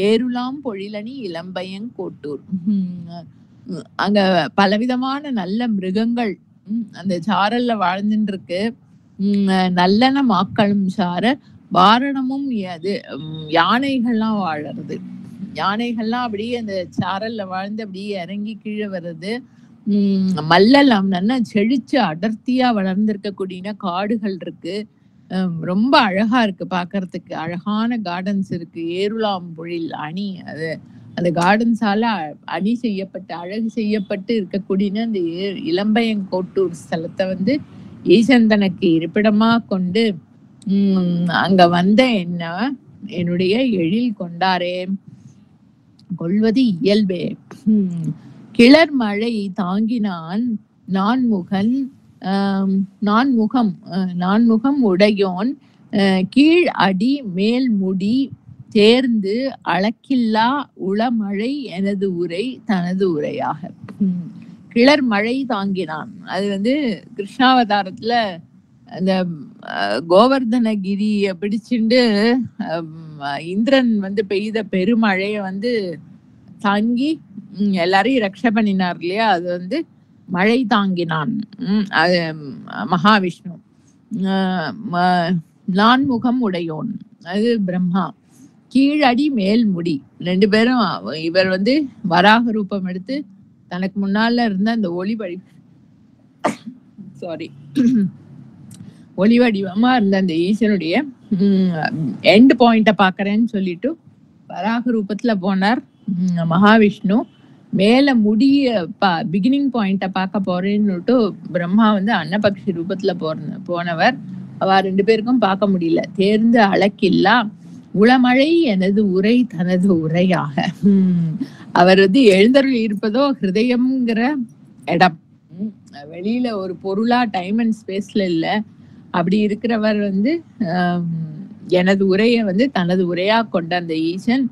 ஏருலாம் பொழிலணி இளம்பையங்கோட்டூர். அங்க பலவிதமான நல்ல மிருகங்கள் அந்த சாரல்ல வாழ்ந்துட்டு இருக்கு. நல்லன மாக்களும் சார வாரணமும் அது யானைகள்லாம் வாழறது. யானைகள்லாம் அப்படியே அந்த சாரல்ல வாழ்ந்து அப்படியே இறங்கி கீழே வர்றது. மல்லல் நல்லா செழிச்சு அடர்த்தியா வளர்ந்திருக்கக்கூடிய காடுகள் இருக்கு. ரொம்ப அழகா இருக்கு பாக்குறதுக்கு. அழகான கார்டன்ஸ் இருக்கு. ஏருலாம் பொழில் அணி, அது அந்த கார்டன்ஸால அணி செய்யப்பட்டு அழகு செய்யப்பட்டு இருக்கக்கூடிய அந்த இளம்பையங்கோட்டூர் ஸ்தலத்தை வந்து ஈசன் தனக்கு இருப்பிடமா கொண்டு அங்க வந்த என்னுடைய எழில் கொண்டாரே. கொள்வது இயல்பே. கிளர் மழை தாங்கினான் நான்முகம் உடையோன் கீழ் அடி மேல் முடி தேர்ந்து அளக்கில்லா உளமழை எனது உரை தனது உரையாக. கிளர் மழை தாங்கினான். அது வந்து கிருஷ்ணாவதாரத்துல அந்த கோவர்தனகிரிய பிடிச்சுண்டு இந்திரன் வந்து பெய்த பெருமழைய வந்து தாங்கி எல்லாரையும் ரக்ஷ பண்ணினார் இல்லையா, அது வந்து மழை தாங்கினான். அது மகாவிஷ்ணு. நான்முகம் உடையோன் அது பிரம்மா. கீழடி மேல் முடி, 2 பேரும். இவர் வந்து வராக ரூபம் எடுத்து தனக்கு முன்னால இருந்த அந்த ஒளி வடிவமா இருந்த அந்த ஈசனுடைய எண்ட் பாயிண்ட பாக்குறேன்னு சொல்லிட்டு வராக ரூபத்துல போனார் மகாவிஷ்ணு. மேல முடிய பிகினிங் பாயிண்ட பார்க்க போறேன்னுட்டு பிரம்மா வந்து அன்னபக்ஷி ரூபத்துல போனவர். அவ 2 பேருக்கும் பார்க்க முடியல. தேர்ந்து அளக்கில்லா உளமழை எனது உரை தனது உரையாக. அவர் வந்து எழுந்தருள் இருப்பதோ ஹிருதயம்ங்கிற இடம். வெளியில ஒரு பொருளா டைம் அண்ட் ஸ்பேஸ்ல இல்ல. அப்படி இருக்கிறவர் வந்து எனது உரையை வந்து தனது உரையா கொண்ட அந்த ஈசன்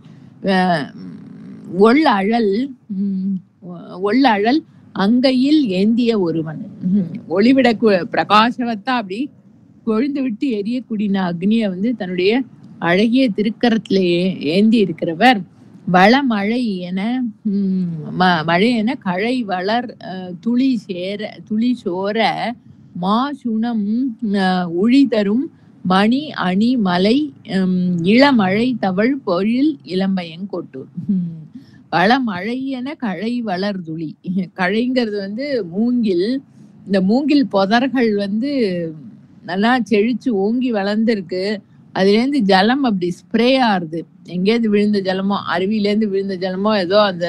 ஒள்ளழல் அங்கையில் ஏந்திய ஒருவன். ஒளிவிட பிரகாசவத்தா அப்படி கொழுந்து விட்டு எரியக்கூடிய அக்னிய வந்து தன்னுடைய அழகிய திருக்கரத்திலேயே ஏந்தி இருக்கிறவர். வளமழை என கழை வளர் துளி சோர மாசுணம் உழிதரும் மணி அணி மலை இளமழை தவழ் பொழில் இளம்பயங்கொட்டூர். வளமழை என கழை வளர் துளி. கழைங்கிறது வந்து மூங்கில். இந்த மூங்கில் புதர்கள் வந்து நல்லா செழிச்சு ஓங்கி வளர்ந்துருக்கு. அதுல இருந்து ஜலம் அப்படி ஸ்ப்ரே ஆறுது. எங்கேயிருந்து விழுந்த ஜலமோ, அருவியிலேருந்து விழுந்த ஜலமோ ஏதோ அந்த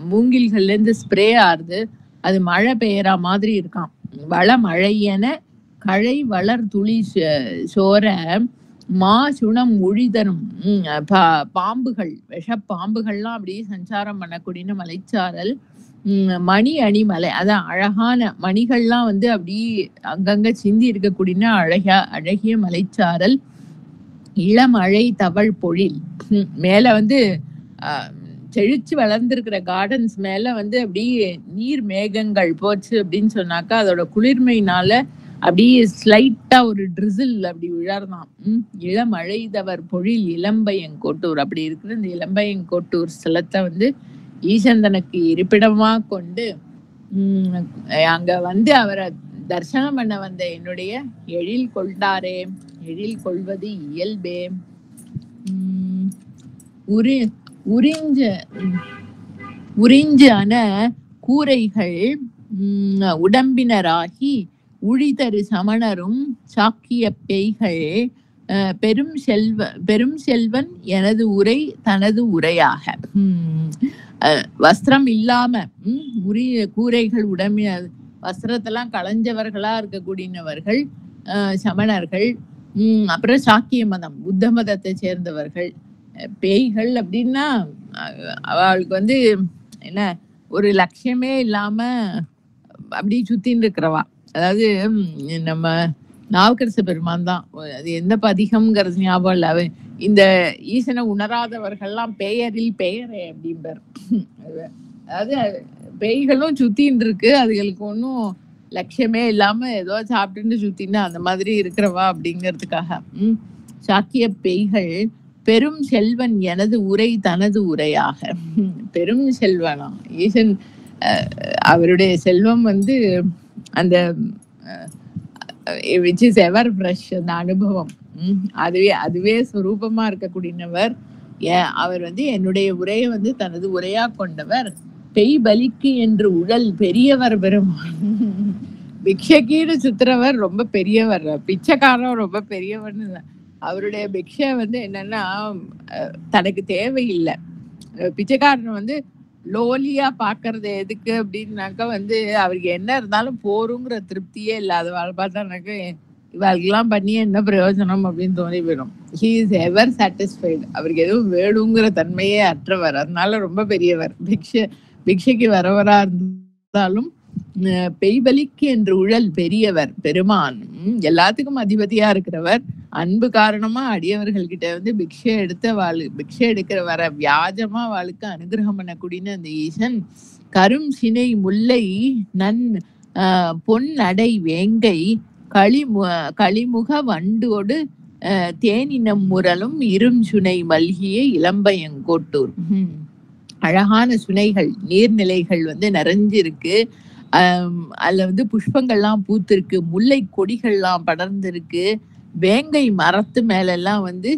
மூங்கில்கள்ல இருந்து ஸ்ப்ரே ஆறுது. அது மழை பெய்யற மாதிரி இருக்கான். வளமழை என கழை வளர் துளி சோர மாசுணம் உழிதரும் பாம்புகள், விஷ பாம்புகள்லாம் அப்படியே சஞ்சாரம் பண்ணக்கூடிய மலைச்சாரல். மணி அணி மலை, அதான் அழகான மணிகள்லாம் வந்து அப்படியே அங்கங்க சிந்தி இருக்கக்கூடிய அழகிய மலைச்சாரல். இளமழை தவழ் பொழில். மேல வந்து செழிச்சு வளர்ந்துருக்கிற கார்டன்ஸ் மேல வந்து அப்படியே நீர் மேகங்கள் போச்சு அப்படின்னு சொன்னாக்கா அதோட குளிர்மையினால அப்படியே ஸ்லைட்டா ஒரு ட்ரிசில் அப்படி விழறதான். இளமழை தவர் பொழில் இளம்பயங்கோட்டூர். அப்படி இருக்கிற இந்த இளம்பயங்கோட்டூர் ஸ்தலத்தை வந்து ஈசன் தனக்கு இருப்பிடமா கொண்டு அங்க வந்து அவரை தரிசனம் பண்ண வந்த என்னுடைய எழில் கொண்டாரே. எழில் கொள்வது இயல்பே. உறிஞ்சன கூரைகள் உடம்பினராகி உழிதரு சமணரும் சாக்கிய பேய்கள் பெரும் செல்வன் எனது உரை தனது உரையாக. வஸ்திரம் இல்லாம கூரைகள் உடம்பின வஸ்திரத்தெல்லாம் களைஞ்சவர்களா இருக்கக்கூடியவர்கள் சமணர்கள். அப்புறம் சாக்கிய மதம், புத்த மதத்தை சேர்ந்தவர்கள். பேய்கள் அப்படின்னா அவளுக்கு வந்து என்ன ஒரு லட்சியமே இல்லாம அப்படி சுத்தின்னு இருக்கிறவா. அதாவது நம்ம நாவுக்கரசு பெருமான் தான், அது எந்த பதிகம்ங்கிறது ஞாபகம் இல்ல, இந்த ஈசனை உணராதவர்கள்லாம் பெயரில் பெயரே அப்படிம்பார். அதாவது பேய்களும் சுத்தின்னு இருக்கு, அதுகளுக்கு ஒன்றும் லட்சியமே இல்லாம ஏதோ சாப்பிட்டுன்னு சுத்தின்னு அந்த மாதிரி இருக்கிறவா அப்படிங்கிறதுக்காக. சாக்கிய பேய்கள் பெரும் செல்வன் எனது உரை தனது உரையாக. பெரும் செல்வனா ஈசன், அவருடைய செல்வம் வந்து அந்த விச் இஸ் எவர் ஃப்ரெஷ், அந்த அனுபவம். அதுவே சுரூபமா இருக்கக்கூடியவர். அவர் வந்து என்னுடைய உரையை வந்து தனது உரையா கொண்டவர். பெய் பலிக்கு என்று உடல் பெரியவர் பெருமான். பிக்ஷைக்கீடு சுத்துறவர் ரொம்ப பெரியவர், பிச்சைக்காரர் ரொம்ப பெரியவர்னு. அவருடைய பிக்ஷை வந்து என்னன்னா தனக்கு தேவையில்லை. பிச்சைக்காரன் வந்து லோலியா பாக்குறது எதுக்கு அப்படின்னாக்கா வந்து அவருக்கு என்ன இருந்தாலும் போருங்கிற திருப்தியே இல்லாதவாள் பார்த்தானாக்க இவாளுக்கெல்லாம் பண்ணி என்ன பிரயோஜனம் அப்படின்னு தோணி போயிடும். He is ever satisfied. அவருக்கு எதுவும் வேணுங்கிற தன்மையே அற்றவர், அதனால ரொம்ப பெரியவர். பிக்ஷைக்கு வரவரா இருந்தாலும் பெய்பலிக்கு என்று உழல் பெரியவர் பெருமான். எல்லாத்துக்கும் அதிபதியா இருக்கிறவர். அன்பு காரணமா அடியவர்கள் கிட்ட வந்து பிக்ஷை எடுக்கிற வர வியாஜமா வாளுக்கு அனுகிரகம் பண்ணக்கூடிய அந்த ஈசன். கரும் சினை முல்லை நன் பொன் அடை வேங்கை களிமுக வண்டோடு தேனினம் முரலும் இரும் சுனை மல்கிய இளம்பயங்கோட்டூர். அழகான சுனைகள், நீர்நிலைகள் வந்து நிறைஞ்சிருக்கு. அதுல வந்து புஷ்பங்கள்லாம் பூத்திருக்கு, முல்லை கொடிகள்லாம் படர்ந்திருக்கு. வேங்கை மரத்து மேலெல்லாம் வந்து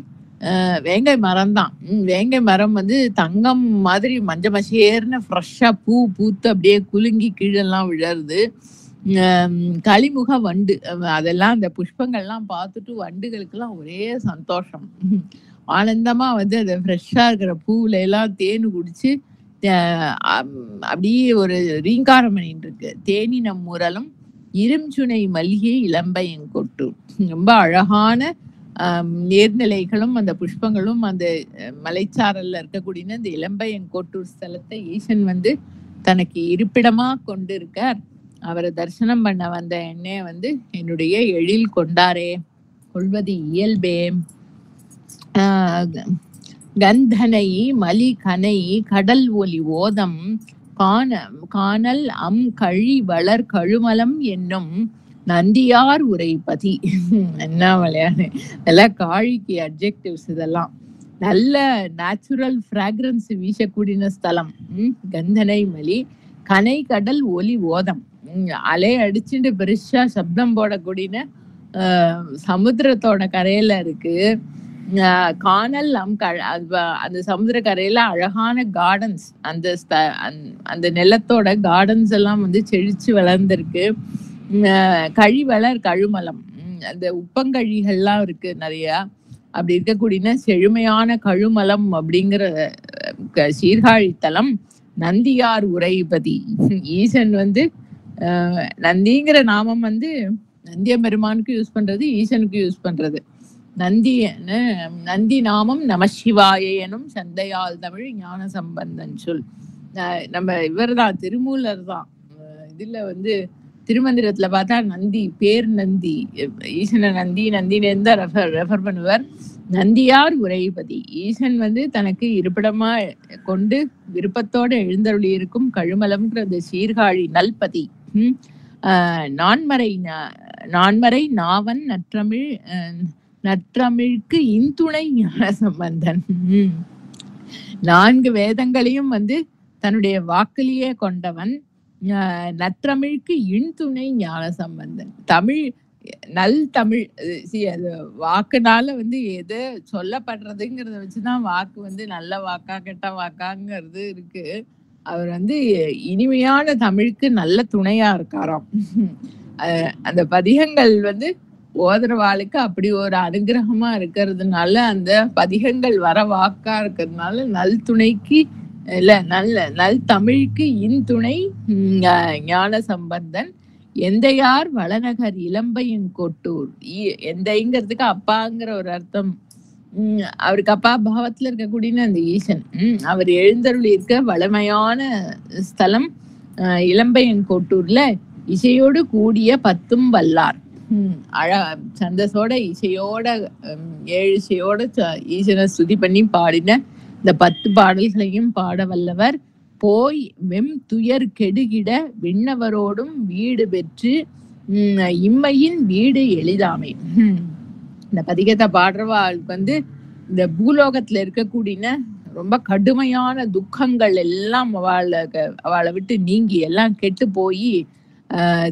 வேங்கை மரம் தான். வேங்கை மரம் வந்து தங்கம் மாதிரி மஞ்ச மசேர்னு ஃப்ரெஷ்ஷா பூ பூத்து அப்படியே குலுங்கி கீழெல்லாம் விழருது. களிமுக வண்டு அதெல்லாம் அந்த புஷ்பங்கள்லாம் பார்த்துட்டு வண்டுகளுக்கெல்லாம் ஒரே சந்தோஷம். ஆனந்தமா வந்து அந்த ஃப்ரெஷ்ஷா இருக்கிற பூவுல எல்லாம் தேன் குடிச்சு அப்படியே ஒரு ரீங்காரம் பண்ணிட்டு இருக்கு. தேனினம் முரலும் இரும்சுனை மல்லிகை இளம்பையங்கொட்டு. ரொம்ப அழகான நீர்நிலைகளும் அந்த புஷ்பங்களும் அந்த மலைச்சாரல்ல இருக்கக்கூடிய இந்த இளம்பையங்கோட்டூர் ஸ்தலத்தை ஈசன் வந்து தனக்கு இருப்பிடமா கொண்டு இருக்கார். அவரை தரிசனம் பண்ண வந்த என்னை வந்து என்னுடைய எழில் கொண்டாரே, கொள்வது இயல்பே. கந்தனை மலி கனை கடல் ஒலி ஓதம் காணல் கழி வளர் கழுமலம் என்னும் நந்தியார் உரைபதி. என்ன விளையாடு எல்லாம் காழிக்கு அட்ஜெக்டிவ்ஸ். இதெல்லாம் நல்ல நேச்சுரல் ஃப்ராக்ரன்ஸ் வீசக்கூடிய ஸ்தலம். கந்தனை மலி கனை கடல் ஒலி ஓதம், அலை அடிச்சுட்டு பெருசா சப்தம் போடக்கூடிய சமுத்திரத்தோட கரையில இருக்கு. காணல் அந்த சமுத்திர கரையில அழகான கார்டன்ஸ், அந்த நிலத்தோட கார்டன்ஸ் எல்லாம் வந்து செழிச்சு வளர்ந்துருக்கு. கழிவளர் கழுமலம், அந்த உப்பங்கழிகள்லாம் இருக்கு நிறைய. அப்படி இருக்கக்கூடிய செழுமையான கழுமலம் அப்படிங்கிற சீர்காழித்தலம் நந்தியார் உரைபதி. ஈசன் வந்து நந்திங்கிற நாமம் வந்து நந்திய பெருமானுக்கு யூஸ் பண்றது, ஈசனுக்கு யூஸ் பண்றது. நந்தி நாமம் நமசிவாய எனும் சந்தையால் தமிழ் ஞான சம்பந்தன் சொல். நம்ம இவர் தான், திருமூலர் தான். இதுல வந்து திருமந்திரத்துல பார்த்தா நந்தி பேர் நந்தி, ஈசனை நந்தினேன்னு தான் ரெஃபர் பண்ணுவார். நந்தியார் உரைபதி, ஈசன் வந்து தனக்கு இருப்பிடமா கொண்டு விருப்பத்தோட எழுந்தருளி இருக்கும் கழுமலம்ங்கிற அந்த சீர்காழி நல்பதி. நான்மறை நாவன் நற்றமிழ்க்கு இன்துணை ஞான சம்பந்தன். 4 வேதங்களையும் வந்து தன்னுடைய வாக்கிலேயே கொண்டவன். நற்றமிழ்க்கு இன்துணை ஞான சம்பந்தன். தமிழ் நல் தமிழ், அது வாக்குனால வந்து எது சொல்லப்படுறதுங்கிறத வச்சுதான் வாக்கு வந்து நல்ல வாக்கா கெட்ட வாக்காங்கிறது இருக்கு. அவர் வந்து இனிமையான தமிழுக்கு நல்ல துணையா இருக்காராம். அந்த பதிகங்கள் வந்து ஓதுறவாளுக்கு அப்படி ஒரு அனுகிரகமா இருக்கிறதுனால, அந்த பதிகங்கள் வர வாக்கா இருக்கிறதுனால நல் துணைக்கு இல்ல நல் தமிழுக்கு இன்துணை ஞான சம்பந்தன். எந்தையார் வளநகர் இளம்பையங்கோட்டூர். எந்தைங்கிறதுக்கு அப்பாங்கிற ஒரு அர்த்தம். அவருக்கு அப்பா பாவத்துல இருக்கக்கூடிய அந்த ஈசன், அவர் எழுந்தருள் இருக்க வளமையான ஸ்தலம் இளம்பையங்கோட்டூர்ல இசையோடு கூடிய 10 வல்லார். சந்தஸோட இசையோட 7 இசையோட ஈசனை ஸ்துதி பண்ணி பாடின இந்த 10 பாடல்களையும் பாட வல்லவர். போய் வெம் துயர் கெடுகிட விண்ணவரோடும் வீடு பெற்று இம்மையின் வீடு எளிதாமை. இந்த பதிகத்தை பாடுறவாளுக்கு வந்து இந்த பூலோகத்துல இருக்கக்கூடிய ரொம்ப கடுமையான துக்கங்கள் எல்லாம் அவளை விட்டு நீங்கி எல்லாம் கெட்டு போய்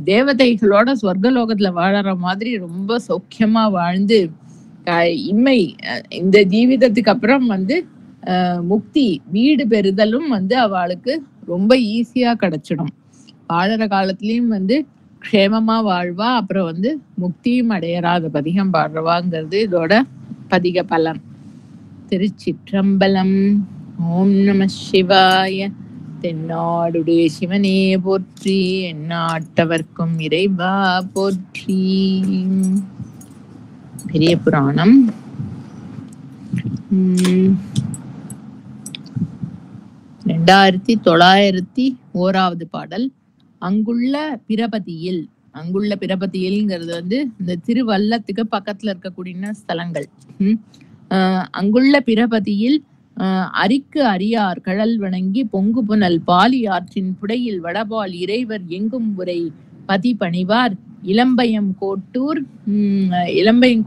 தேவதைகளோட சொர்க்கலோகத்துல வாழற மாதிரி ரொம்ப சௌக்கியமா வாழ்ந்து இம்மை இந்த ஜீவிதத்துக்கு அப்புறம் வந்து முக்தி வீடு பெறுதலும் வந்து அவளுக்கு ரொம்ப ஈஸியா கிடைச்சிடும். வாழற காலத்திலயும் வந்து க்ஷேமமா வாழ்வா, அப்புறம் வந்து முக்தியும் அடையறாத பதிகம் பாடுறவாங்கிறது இதோட பதிக பலன். திருச்சிற்றம்பலம். ஓம் நம சிவாய. தென்னாடுடைய சிவனே போற்றி, எந்நாட்டவர்க்கும் இறைவா போற்றி. பெரிய புராணம் 2901வது பாடல். அங்குள்ள பிரபதியில். அங்குள்ள பிரபதியில்ங்கிறது வந்து இந்த திருவல்லத்துக்கு பக்கத்துல இருக்கக்கூடிய ஸ்தலங்கள். அங்குள்ள பிரபதியில் அரிக்கு அரியார் கழல் வணங்கி பொங்கு புனல் பாலி ஆற்றின் புடையில் வடபால் இறைவர் எங்கும் உரை பதி பணிவார் இளம்பயம்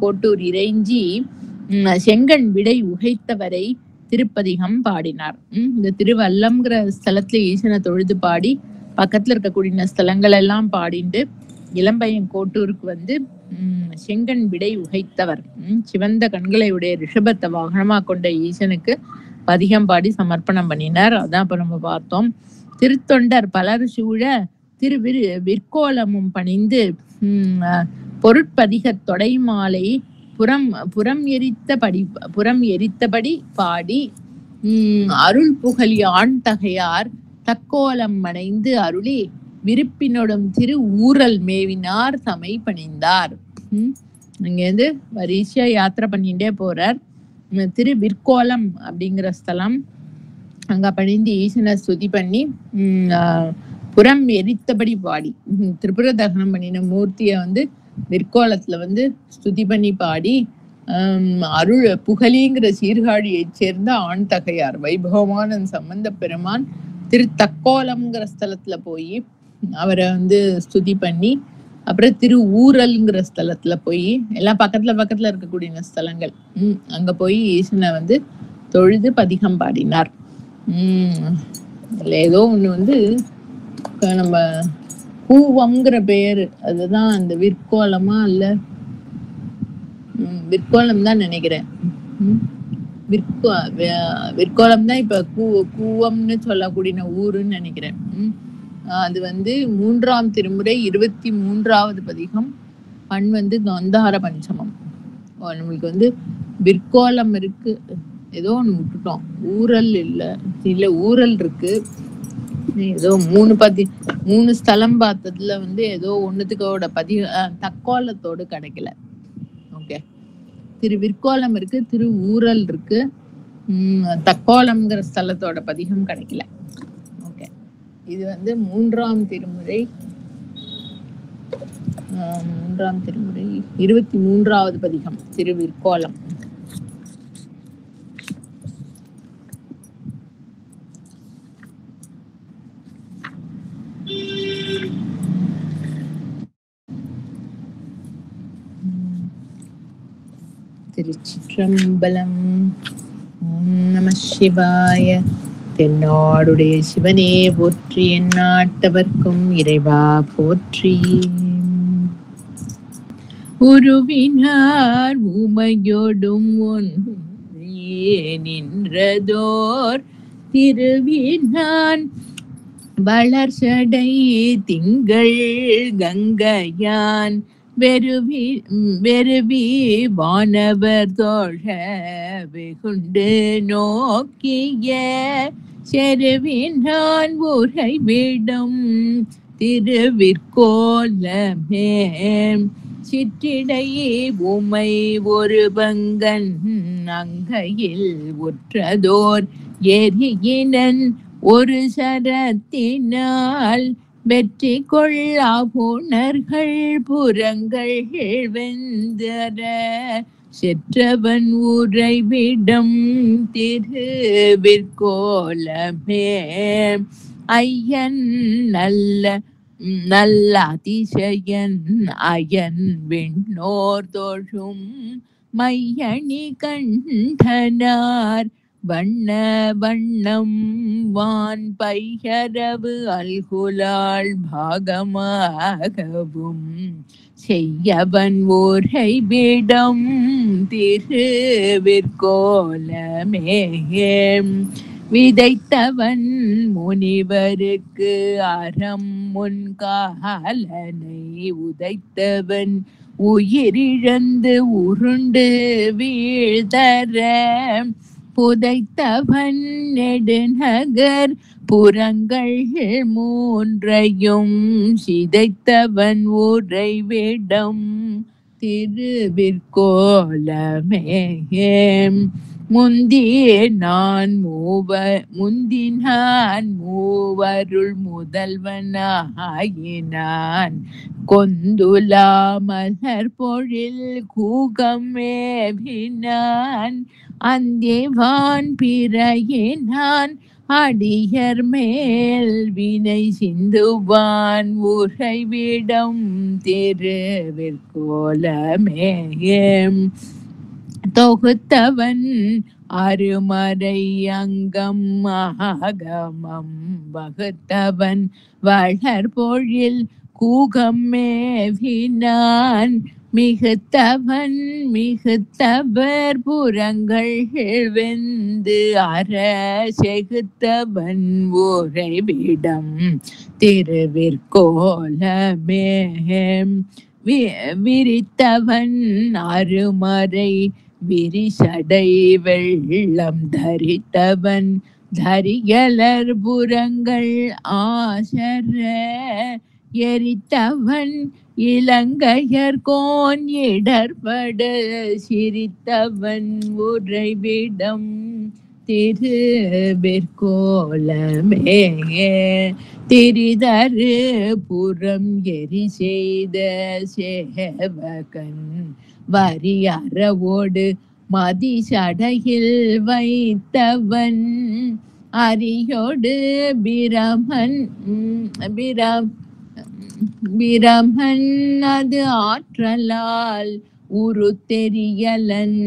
கோட்டூர் இறைஞ்சி செங்கண் விடை உகைத்தவரை திருப்பதிகம் பாடினார். இந்த திருவல்லம்ங்கிற ஸ்தலத்துல ஈசனை தொழுது பாடி பக்கத்துல இருக்கக்கூடிய ஸ்தலங்கள் எல்லாம் பாடிண்டு இளம்பையன் கோட்டூருக்கு வந்து செங்கன் விடை உகைத்தவர். சிவந்த கண்களை உடைய ரிஷபத்தை வாகனமா கொண்ட ஈசனுக்கு பதிகம் பாடி சமர்ப்பணம் பண்ணினார். அதான் இப்ப நம்ம பார்த்தோம். திருத்தொண்டர் பலர் சூழ விற்கோலமும் பணிந்து பொருட்பதிக தொடை மாலை புறம் எரித்தபடி பாடி அருள் புகழி ஆண் தகையார் தக்கோலம் அடைந்து அருளி விருப்பினோடும் திரு ஊரல் மேவினார் சமை பணிந்தார். இங்கேருந்து வரிசையா யாத்திரை பண்ணிட்டே போறார். திரு விற்கோலம் அப்படிங்கிற ஸ்தலம், அங்க பணிந்து ஈசனை ஸ்துதி பண்ணி புறம் எரித்தபடி பாடி திரிபுர தகனம் பண்ணின மூர்த்திய வந்து விற்கோலத்துல வந்து ஸ்துதி பண்ணி பாடி அருள் புகழிங்கிற சீர்காழியை சேர்ந்த ஆண் தகையார் வைபவமான சம்பந்த பெருமான் திரு தக்கோலம்ங்கிற ஸ்தலத்துல போய் அவரை வந்து ஸ்துதி பண்ணி, அப்புறம் திரு ஊரல்ங்கிற ஸ்தலத்துல போய், எல்லாம் பக்கத்துல இருக்கக்கூடிய ஸ்தலங்கள், அங்க போய் ஈசனை வந்து தொழுது பதிகம் பாடினார். ஏதோ ஒண்ணு வந்து நம்ம கூவம்ங்கிற பேரு, அதுதான் அந்த விற்கோலமா இல்ல விற்கோலம் தான் நினைக்கிறேன். விற்கோலம் தான் இப்ப கூவம்னு சொல்லக்கூடிய ஊருன்னு நினைக்கிறேன். அது வந்து 3ஆம் திருமுறை 23வது பதிகம். பண் வந்து கந்தார பஞ்சமம். நம்மளுக்கு வந்து விற்கோலம் இருக்கு, ஏதோ ஒண்ணு விட்டுட்டோம். ஊரல் இல்ல ஊரல் இருக்கு. ஏதோ 3 ஸ்தலம் பார்த்ததுல வந்து ஏதோ ஒண்ணுத்துக்கோட தக்கோலத்தோடு கிடைக்கல. ஓகே, திரு விற்கோலம் இருக்கு, திரு ஊரல் இருக்கு, தக்கோலம்ங்கிற ஸ்தலத்தோட பதிகம் கிடைக்கல. ஓகே, இது வந்து 3ஆம் திருமுறை 23வது பதிகம் திரு விற்கோலம். திருச்சிற்றம்பலம். நம சிவாய. தென்னாடுடைய சிவனே போற்றி, எந்நாட்டவர்க்கும் இறைவா போற்றி. உருவினார் உமையோடும் ஒன்றே நின்றதோர் திருவினான் வளர்சடை திங்கள் கங்கையான் வெறுவி வானவர் தோழ வெகுண்டு நோக்கிய செருவினான் உறைவிடும் திருவிற்கோலமே. சிற்றிடையே உமை ஒரு பங்கன் அங்கையில் உற்றதோர் எரியினன் ஒரு சரத்தினால் வெற்றி கொள்ளா புணர்கள் புறங்கள் வெந்தர செற்றவன் உறைவிடம் திருவிற்கோலமே. ஐயன் நல்ல அதிசயன் அயன் விண்ணோர் தோழும் மையணி கண்டனார் வண்ண வண்ணம் வான் பையரவு அல்குலாள் பாகமாகவும் செய்யவன் உறைவிடம் திருவிற்கோலமே. விதைத்தவன் முனிவருக்கு அறம் முன்காலனை உதைத்தவன் உயிரிழந்து உருண்டு வீழ்தர புதைத்தவன் நெடுநகர் புறங்கள் 3ஐயும் சிதைத்தவன் உறைவிடம் திருவிற்கோலமே. முந்தினான் மூவருள் முதல்வனாயினான் கொந்துலா மலர் பொழில் கூகமேவினான் அந்தேவான் பிறையினான் அடியர் மேல் வினை சிந்துவான் உறைவிடம் திருவிற்கோலமே. தொகுத்தவன் அருமறை அங்கம் ஆகமம் வகுத்தவன் வளர்பொழில் கூகம் மேவினான் மிகுத்தவன் மிகுத்தவர் புறங்கள் வெந்து அற செகுத்தவன் உறைவிடம் திருவிற்கோலமே விரித்தவன் அருமறை விரிசடை வெள்ளம் தரித்தவன் தரியலர் புறங்கள் ஆசர எரித்தவன் இலங்கையர்கோன் இடர்பட சிரித்தவன் உறைவிடம் திருவிற்கோலமே திரிதரு புறம் எரி செய்த சேவகன் வரி அறவோடு மதிசடையில் வைத்தவன் அரியோடு பிரமன் அது ஆற்றலால் உரு தெரியலன்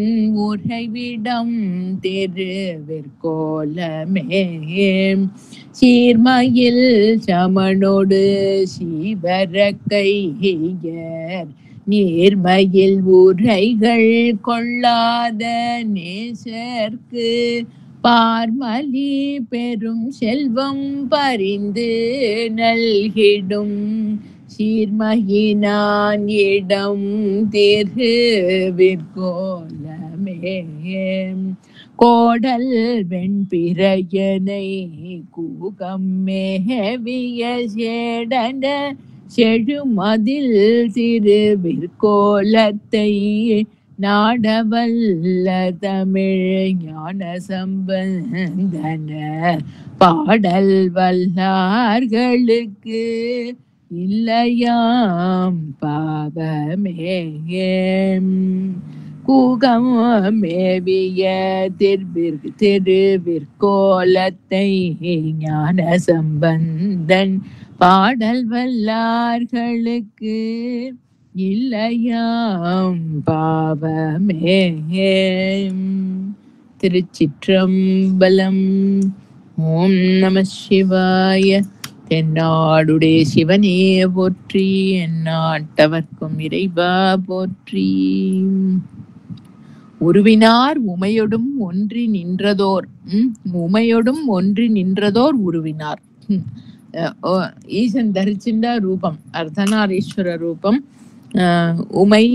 உறைவிடம் திருவிற்கோலமே சீர்மையில் சமனோடு சீவரக்கையர் நீர்மையில் உரைகள் கொள்ளாத நேசர்க்கு பார்மலி பெரும் செல்வம் பரிந்து நல்கிடும் சீர்மையினான் இடம் திருவிற்கோலமே கோடல் வெண்பிறையனை கூகம் மேவிய சேடன செழுமதில் திருவிற்கோலத்தை நாடவல்ல தமிழ் ஞான சம்பந்தன பாடல் வல்லார்களுக்கு இல்லையாம் பாவமே கூகம் மேவிய திருவிற்கோலத்தை ஞான சம்பந்தன் பாடல் வல்லார்களுக்கு இல்லையாம் பாவமே. திருச்சிற்றம்பலம். ஓம் நம சிவாய. தென்னாடுடைய சிவனே போற்றி, எந்நாட்டவர்க்கும் இறைவா போற்றி. உருவினார் உமையொடும் ஒன்றி நின்றதோர் உமையொடும் ஒன்றி நின்றதோர் உருவினார். ஈசன் தரிச்சின்ற ரூபம் அர்த்தநாரீஸ்வர ரூபம். உமை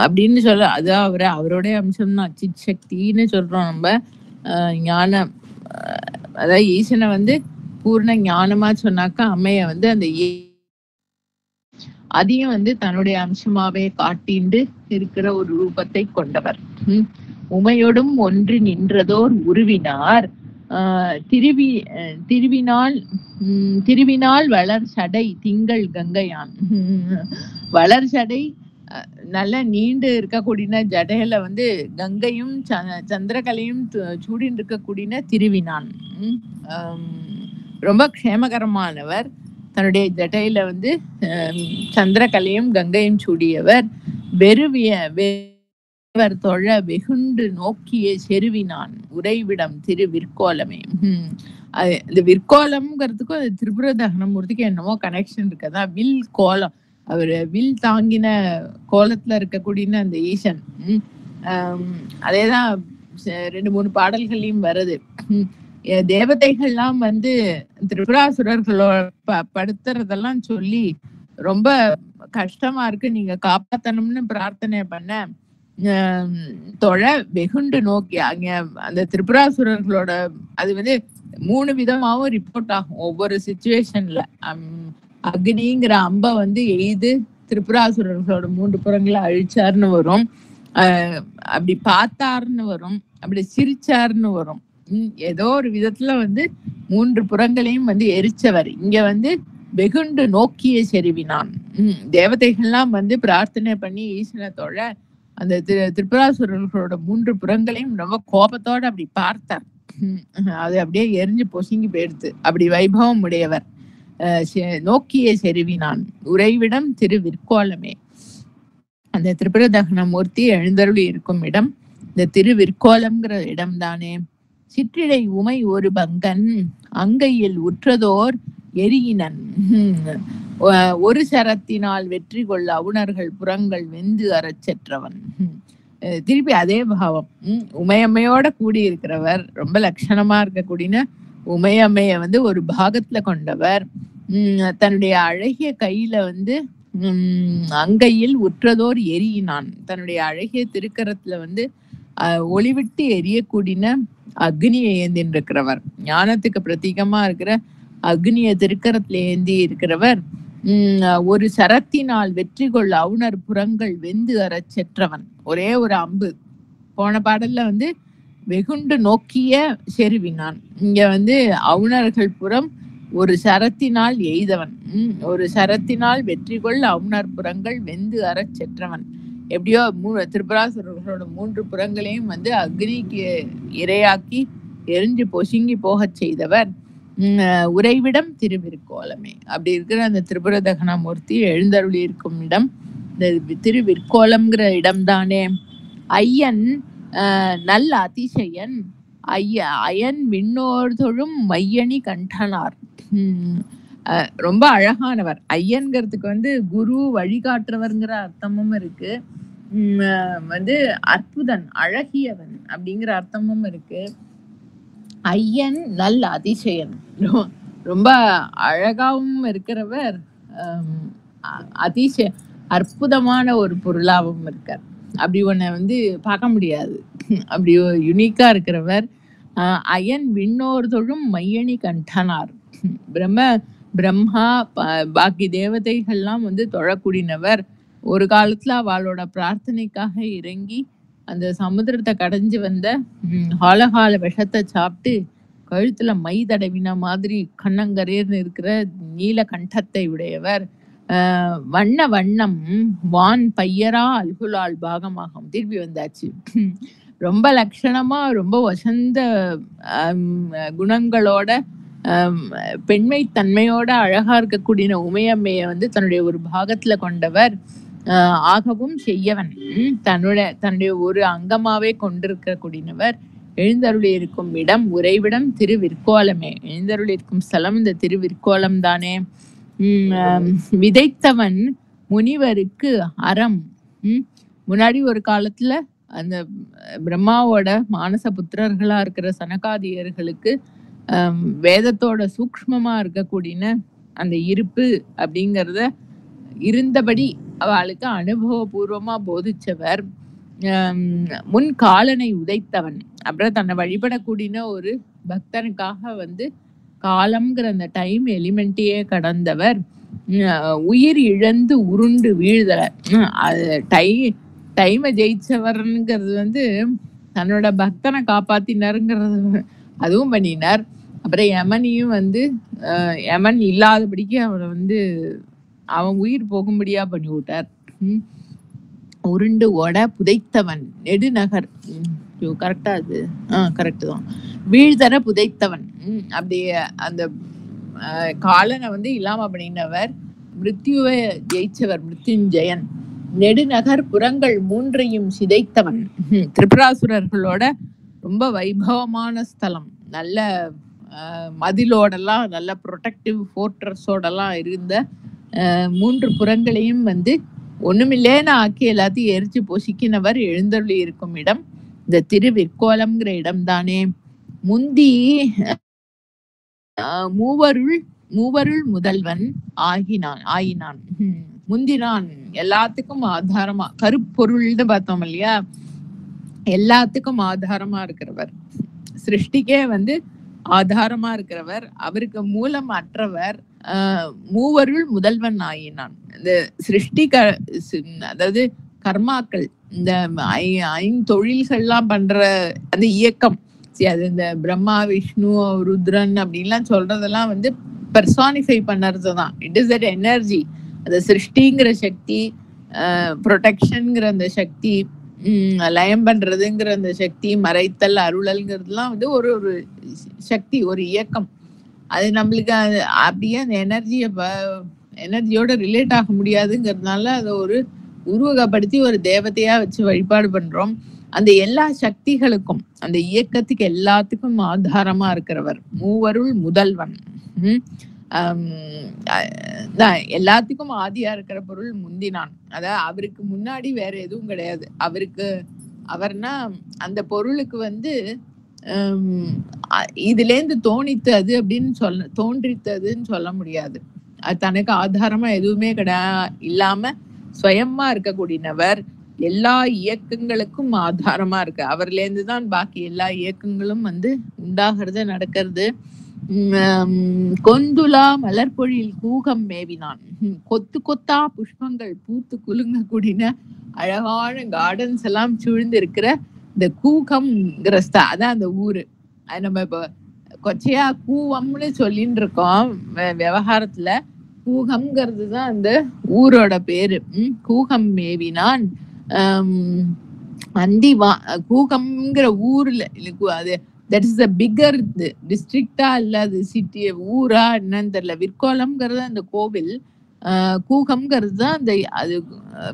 அப்படின்னு சொல்ல அது அவருடைய அம்சம் தான். சித் சக்தின்னு சொல்றோம் நம்ம. ஞானம், அதாவது ஈசனை வந்து பூர்ண ஞானமா சொன்னாக்கா அம்மைய வந்து அந்த அதையும் வந்து தன்னுடைய அம்சமாவே காட்டிண்டு இருக்கிற ஒரு ரூபத்தை கொண்டவர். உமையோடும் ஒன்றி நின்றதோர் உருவினார். திருவினால் வளர் சடை திங்கள் கங்கையான். வளர் சடை நல்ல நீண்டு இருக்கக்கூடிய ஜடையில வந்து கங்கையும் சந்திரகலையும் சூடின்னு இருக்கக்கூடிய திருவினான். ரொம்ப க்ஷேமகரமானவர். தன்னுடைய ஜடையில வந்து சந்திரகலையும் கங்கையும் சூடியவர். வெறுவியவர் தொழ வெகுண்டு நோக்கிய செருவினான் உறைவிடம் திருவிற்கோலமே. இந்த விற்கோலம்ங்கிறதுக்கும் அது திரிபுர தகனமூர்த்திக்கு என்னமோ கனெக்ஷன் இருக்கதான். வில் கோலம், அவர் வில் தாங்கின கோலத்துல இருக்கக்கூடிய அந்த ஈசன். அதேதான் 2-3 பாடல்களையும் வருது. தேவதைகள்லாம் வந்து திரிபுராசுரர்களோட படுத்துறதெல்லாம் சொல்லி ரொம்ப கஷ்டமா இருக்கு, நீங்க காப்பாத்தணும்னு பிரார்த்தனை பண்ண தொழ வெகுண்டு நோக்கி அங்க அந்த திரிபுராசுரர்களோட அது வந்து 3 விதமாவும் ரிப்போர்ட் ஆகும் ஒவ்வொரு சிச்சுவேஷன்ல. அக்னிங்கிற அம்ப வந்து எய்து திரிபுராசுரர்களோட 3 புறங்களை அழிச்சார்னு வரும், அப்படி பார்த்தார்னு வரும், அப்படி சிரிச்சார்னு வரும். ஏதோ ஒரு விதத்துல வந்து 3 புறங்களையும் வந்து எரிச்சவர். இங்க வந்து வெகுண்டு நோக்கிய செருவினான். தேவதைகள்லாம் வந்து பிரார்த்தனை பண்ணி ஈசனத்தோட அந்த திரிபுராசுரர்களோட 3 புறங்களையும் ரொம்ப கோபத்தோட அப்படி பார்த்தார். அது அப்படியே எரிஞ்சு பொசுங்கி போயிடுது. அப்படி வைபவம் உடையவர். நோக்கிய செருவினான் உறைவிடம் திருவிற்கோலமே. அந்த திரிபுர தகனமூர்த்தி எழுந்தருளி இருக்கும் இடம் இந்த திருவிற்கோலம்ங்கிற இடம் தானே. சிற்றிடை உமை ஒரு பங்கன் அங்கையில் உற்றதோர் எரியினன். ஒரு சரத்தினால் வெற்றி கொள்ள அவுணர்கள் புறங்கள் வெந்து அறச்செற்றவன். திருப்பி அதே பாவம். உமையம்மையோட கூடி இருக்கிறவர், ரொம்ப லட்சணமா இருக்கக்கூடிய உமையம்மைய வந்து ஒரு பாகத்துல கொண்டவர். தன்னுடைய அழகிய கையில வந்து அங்கையில் உற்றதோர் எரியினான். தன்னுடைய அழகிய திருக்கரத்துல வந்து ஒளிவிட்டு எரியக்கூடிய அக்னியை ஏந்தின்னு இருக்கிறவர். ஞானத்துக்கு பிரதீகமா இருக்கிற அக்னிய திருக்கரத்துல ஏந்தி இருக்கிறவர். ஒரு சரத்தினால் வெற்றி கொள்ள அவுணர் புறங்கள் வெந்து அறச்செற்றவன். ஒரே ஒரு அம்பு. போன பாடல்ல வந்து வெகுண்டு நோக்கிய செருவினான். இங்க வந்து அவுணர்கள் புறம் ஒரு சரத்தினால் எய்தவன். ஒரு சரத்தினால் வெற்றி கொள்ள அவுணர் புறங்கள் வெந்து அறச்செற்றவன். எப்படியோ திரிபுராசுரர்களோட 3 புறங்களையும் வந்து அக்னிக்கு இரையாக்கி எரிஞ்சு பொசுங்கி போகச் செய்தவர். உறைவிடம் திருவிற்கோலமே. அப்படி இருக்கிற அந்த திரிபுர தகனமூர்த்தி எழுந்தருளி இருக்கும் இடம் இந்த திருவிற்கோலம்ங்கிற இடம்தானே. ஐயன் நல்ல அதிசயன் அயன் விண்ணோர் தொழும் மையணி கண்டனார். ரொம்ப அழகானவர். ஐயன்கிறதுக்கு வந்து குரு வழிகாட்டுறவர்ங்கிற அர்த்தமும் இருக்கு. வந்து அற்புதன் அழகியவன் அப்படிங்கிற அர்த்தமும் இருக்கு. ஐயன் நல்ல அதிசயன், ரொம்ப அழகாவும் இருக்கிறவர், அற்புதமான ஒரு பொருளாவும் இருக்கார். அப்படி ஒன்ன வந்து பார்க்க முடியாது. அப்படி யுனிக்கா இருக்கிறவர். அயன் விண்ணோர் தொழும் மையணி கண்டனார். பிரம்மா பாக்கி தேவதைகள்லாம் வந்து தொழக்கூடியவர். ஒரு காலத்துல அவளோட பிரார்த்தனைக்காக இறங்கி அந்த சமுத்திரத்தை கடைஞ்சு வந்த ஹாலகால விஷத்தை சாப்பிட்டு கழுத்துல மை தடவின மாதிரி கண்ணங்கரேர்னு இருக்கிற நீல கண்டத்தை உடையவர். வண்ண வண்ணம் வான் பையரா அல்குலால் பாகமாகும். திருப்பி வந்தாச்சு. ரொம்ப லட்சணமா ரொம்ப வசந்த குணங்களோட பெண்மை தன்மையோட அழகா இருக்கக்கூடிய உமையம்மைய வந்து தன்னுடைய ஒரு பாகத்துல கொண்டவர். ஆகவும் செய்யவன். தன்னுடைய ஒரு அங்கமாவே கொண்டிருக்க கூடியவர். எழுந்தருளி இருக்கும் இடம் உறைவிடம் திருவிற்கோலமே. எழுந்தருளி இருக்கும் ஸ்தலம் இந்த திருவிற்கோலம் தானே. விதைத்தவன் முனிவருக்கு அறம். முன்னாடி ஒரு காலத்துல அந்த பிரம்மாவோட மானச புத்திரர்களா இருக்கிற சனகாதியர்களுக்கு வேதத்தோட சூக்ஷ்மமா இருக்கக்கூடிய அந்த இருப்பு அப்படிங்கிறத இருந்தபடி அவளுக்கு அனுபவபூர்வமா போதிச்சவர். முன் காலனை உதைத்தவன். அப்புறம் தன்னை வழிபடக்கூடிய ஒரு பக்தனுக்காக வந்து காலம்ங்கிற அந்த டைம் எலிமெண்ட்டையே கடந்தவர். உயிர் இழந்து உருண்டு வீழ்தல. அது டைமை ஜெயிச்சவர்ங்கிறது வந்து தன்னோட பக்தனை காப்பாத்தினாருங்கிறது அதுவும் பண்ணினார். அப்புறம் யமனையும் வந்து யமன் இல்லாதபடிக்கு அவனை வந்து அவன் உயிர் போகும்படியா பண்ணி விட்டார். உருண்டு ஓட புதைத்தவன் நெடுநகர். கரெக்டா அது? கரெக்ட் தான். வீழ்தர புதைத்தவன். அப்படி அந்த காலனை வந்து இல்லாம பண்ணினவர். மிருத்யுவை ஜெயிச்சவர் மிருத்யுஞ்சயன். நெடுநகர் புறங்கள் 3ஐயும் சிதைத்தவன். திரிபுராசுரர்களோட ரொம்ப வைபவமான ஸ்தலம். நல்ல மதிலோடெல்லாம் நல்ல ப்ரொடெக்டிவ் ஃபோர்ட்ரஸோடலாம் இருந்த 3 புறங்களையும் வந்து ஒண்ணுமில்லேன்னு ஆக்கி எல்லாத்தையும் எரிச்சு பொசிக்கினவர் எழுந்தருளி இருக்கும் இடம் இந்த திருவிற்கோலம்ங்கிற இடம் தானே. முந்தி மூவருள் முதல்வன் ஆயினான். முந்தினான் எல்லாத்துக்கும் ஆதாரமா, கருப்பொருள்னு பார்த்தோம் இல்லையா, எல்லாத்துக்கும் ஆதாரமா இருக்கிறவர், சிருஷ்டிக்கே வந்து ஆதாரமா இருக்கிறவர், அவருக்கு மூலம் அற்றவர், மூவருள் முதல்வன் ஆயினான். இந்த சிருஷ்டி அதாவது கர்மாக்கள், இந்த ஐந்தொழில்கள்லாம் பண்ற அந்த இயக்கம், அது இந்த பிரம்மா விஷ்ணு ருத்ரன் அப்படின்லாம் சொல்றதெல்லாம் வந்து பெர்சானிஃபை பண்ணுறதுதான். It is that energy. அந்த சிருஷ்டிங்கிற சக்தி, ப்ரொடெக்ஷன்ங்கிற அந்த சக்தி, லயம் பண்றதுங்கிற அந்த சக்தி, மறைத்தல் அருளல்ங்கிறதுலாம் வந்து ஒரு ஒரு சக்தி, ஒரு இயக்கம். அது நம்மளுக்கு அப்படியே அந்த எனர்ஜியோட ரிலேட் ஆக முடியாதுங்கிறதுனால அதை ஒரு உருவகப்படுத்தி ஒரு தேவதையா வச்சு வழிபாடு பண்றோம். அந்த எல்லா சக்திகளுக்கும், அந்த இயக்கத்துக்கு எல்லாத்துக்கும் ஆதாரமா இருக்கிறவர், மூவருள் முதல்வன். எல்லாத்துக்கும் ஆதியா இருக்கிற பொருள் முந்தினான். அதாவது அவருக்கு முன்னாடி வேற எதுவும் கிடையாது. அவர்னா அந்த பொருளுக்கு இதுல இருந்து தோணித்தது அப்படின்னு தோன்றித்ததுன்னு சொல்ல முடியாது. அது தனக்கு ஆதாரமா எதுவுமே இல்லாம சுயமா இருக்கக்கூடியவர், எல்லா இயக்கங்களுக்கும் ஆதாரமா இருக்கு. அவர்ல இருந்துதான் பாக்கி எல்லா இயக்கங்களும் உண்டாகிறது, நடக்கிறது. கொந்துலா மலர்பொழில் கூகம் மேவினான். கொத்து கொத்தா புஷ்பங்கள் பூத்து குலுங்கக்கூடிய அழகான கார்டன்ஸ் எல்லாம் சூழ்ந்து இருக்கிற இந்த கூகம்ங்கிற அதான் அந்த ஊரு. அது நம்ம இப்போ கொச்சையா கூவம்னு சொல்லிட்டு இருக்கோம் விவகாரத்துல. கூகம்ங்கிறது தான் அந்த ஊரோட பேரு. கூகம் மேவினான். கூகம்ங்கிற ஊர்ல அது தட் இஸ் த பிகர் டிஸ்ட்ரிக்டா இல்ல அது சிட்டி ஊரா என்னன்னு தெரியல. விற்கோலம்ங்கிறது அந்த கோவில், கூகம்ங்கிறது தான் அந்த அது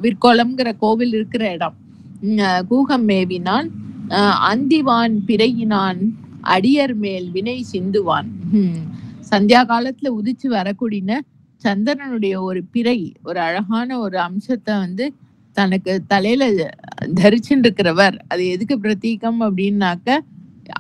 விற்கோலம்ங்கிற கோவில் இருக்கிற இடம். கூகம் மேவினான். அந்திவான் பிறையினான் அடியர் மேல் வினை சிந்துவான். சந்தியா காலத்துல உதிச்சு வரக்கூடிய சந்திரனுடைய ஒரு பிறை, ஒரு அழகான ஒரு அம்சத்தை தனக்கு தலையில தரிச்சுட்டு இருக்கிறவர். அது எதுக்கு பிரதீகம் அப்படின்னாக்க,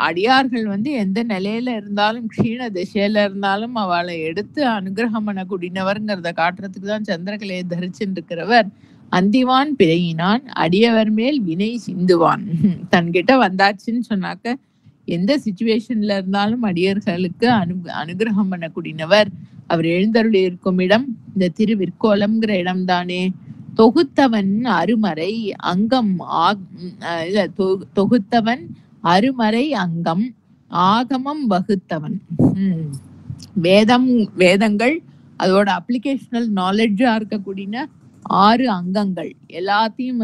அடியார்கள் எந்த நிலையில இருந்தாலும், க்ஷீண திசையில இருந்தாலும் அவளை எடுத்து அனுகிரகம் பண்ணக்கூடியவர்ங்கிறத காட்டுறதுக்கு தான் சந்திரகலையை தரிச்சுட்டு இருக்கிறவர். அந்திவான் பிறையினான் அடியவர் மேல் வினை சிந்துவான். தன்கிட்ட வந்தாச்சுன்னு சொன்னாக்க எந்த சிச்சுவேஷன்ல இருந்தாலும் அடியர்களுக்கு அனுகிரகம் பண்ணக்கூடியவர். அவர் எழுந்தருளி இருக்கும் இடம் இந்த திருவிற்கோலம்ங்கிற இடம் தானே. தொகுத்தவன் அருமறை அங்கம் தொகுத்தவன் அருமறை அங்கம் ஆகமம் வகுத்தவன். வேதங்கள் அதோட அப்ளிகேஷனல் நாலேஜா இருக்கக்கூடிய 6 அங்கங்கள் எல்லாத்தையும்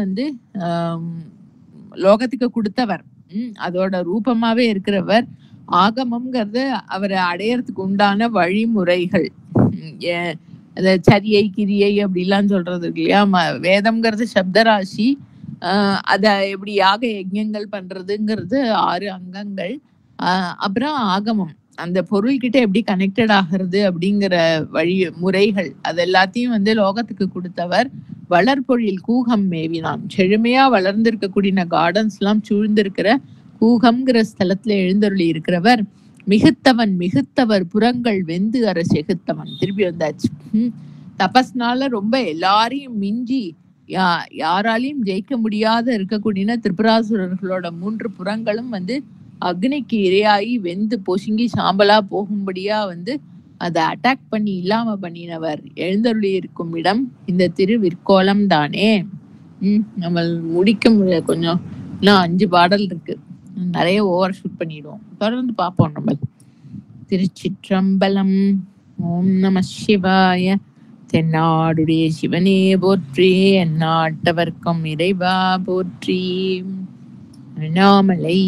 லோகத்துக்கு கொடுத்தவர். அதோட ரூபமாவே இருக்கிறவர். ஆகமம்ங்கிறது அவரை அடையறதுக்கு உண்டான வழிமுறைகள், சரியை கிரியை அப்படிலாம் சொல்றது இருக்கு இல்லையா. வேதம்ங்கிறது சப்தராசி. அத எப்படி யாக யஜ்ஞங்கள் பண்றதுங்கிறது 6 அங்கங்கள். அப்புறம் ஆகமம், அந்த பொருள்கிட்ட எப்படி கனெக்டட் ஆகிறது அப்படிங்கிற வழி முறைகள், அது எல்லாத்தையும் லோகத்துக்கு கொடுத்தவர். வளர்பொழில் கூகம் மேவினான். செழுமையா வளர்ந்திருக்கக்கூடிய கார்டன்ஸ் எல்லாம் சூழ்ந்திருக்கிற கூகம்ங்கிற ஸ்தலத்துல எழுந்தருளி இருக்கிறவர். மிகுத்தவர் புறங்கள் வெந்து அற செகுத்தவன். திருப்பி வந்தாச்சு. தபஸ்னால ரொம்ப எல்லாரையும் மிஞ்சி யாராலையும் ஜெயிக்க முடியாத இருக்கக்கூடிய திரிபுராசுரர்களோட 3 புறங்களும் அக்னிக்கு இரையாகி வெந்து பொசுங்கி சாம்பலா போகும்படியா அதை அட்டாக் பண்ணி இல்லாம பண்ணினவர் எழுந்தருளி இருக்கும் இடம் இந்த திருவிற்கோலம் தானே. நம்ம முடிக்க முடியல, கொஞ்சம் இன்னும் 5 பாடல் இருக்கு, நிறைய ஓவர் ஷூட் பண்ணிடுவோம். தொடர்ந்து பார்ப்போம் நம்ம. திருச்சிற்றம்பலம். ஓம் நம சிவாய. தென்னாடுடைய சிவனே போற்றி, எந்நாட்டவர்க்கும் இறைவா போற்றி. அண்ணாமலை.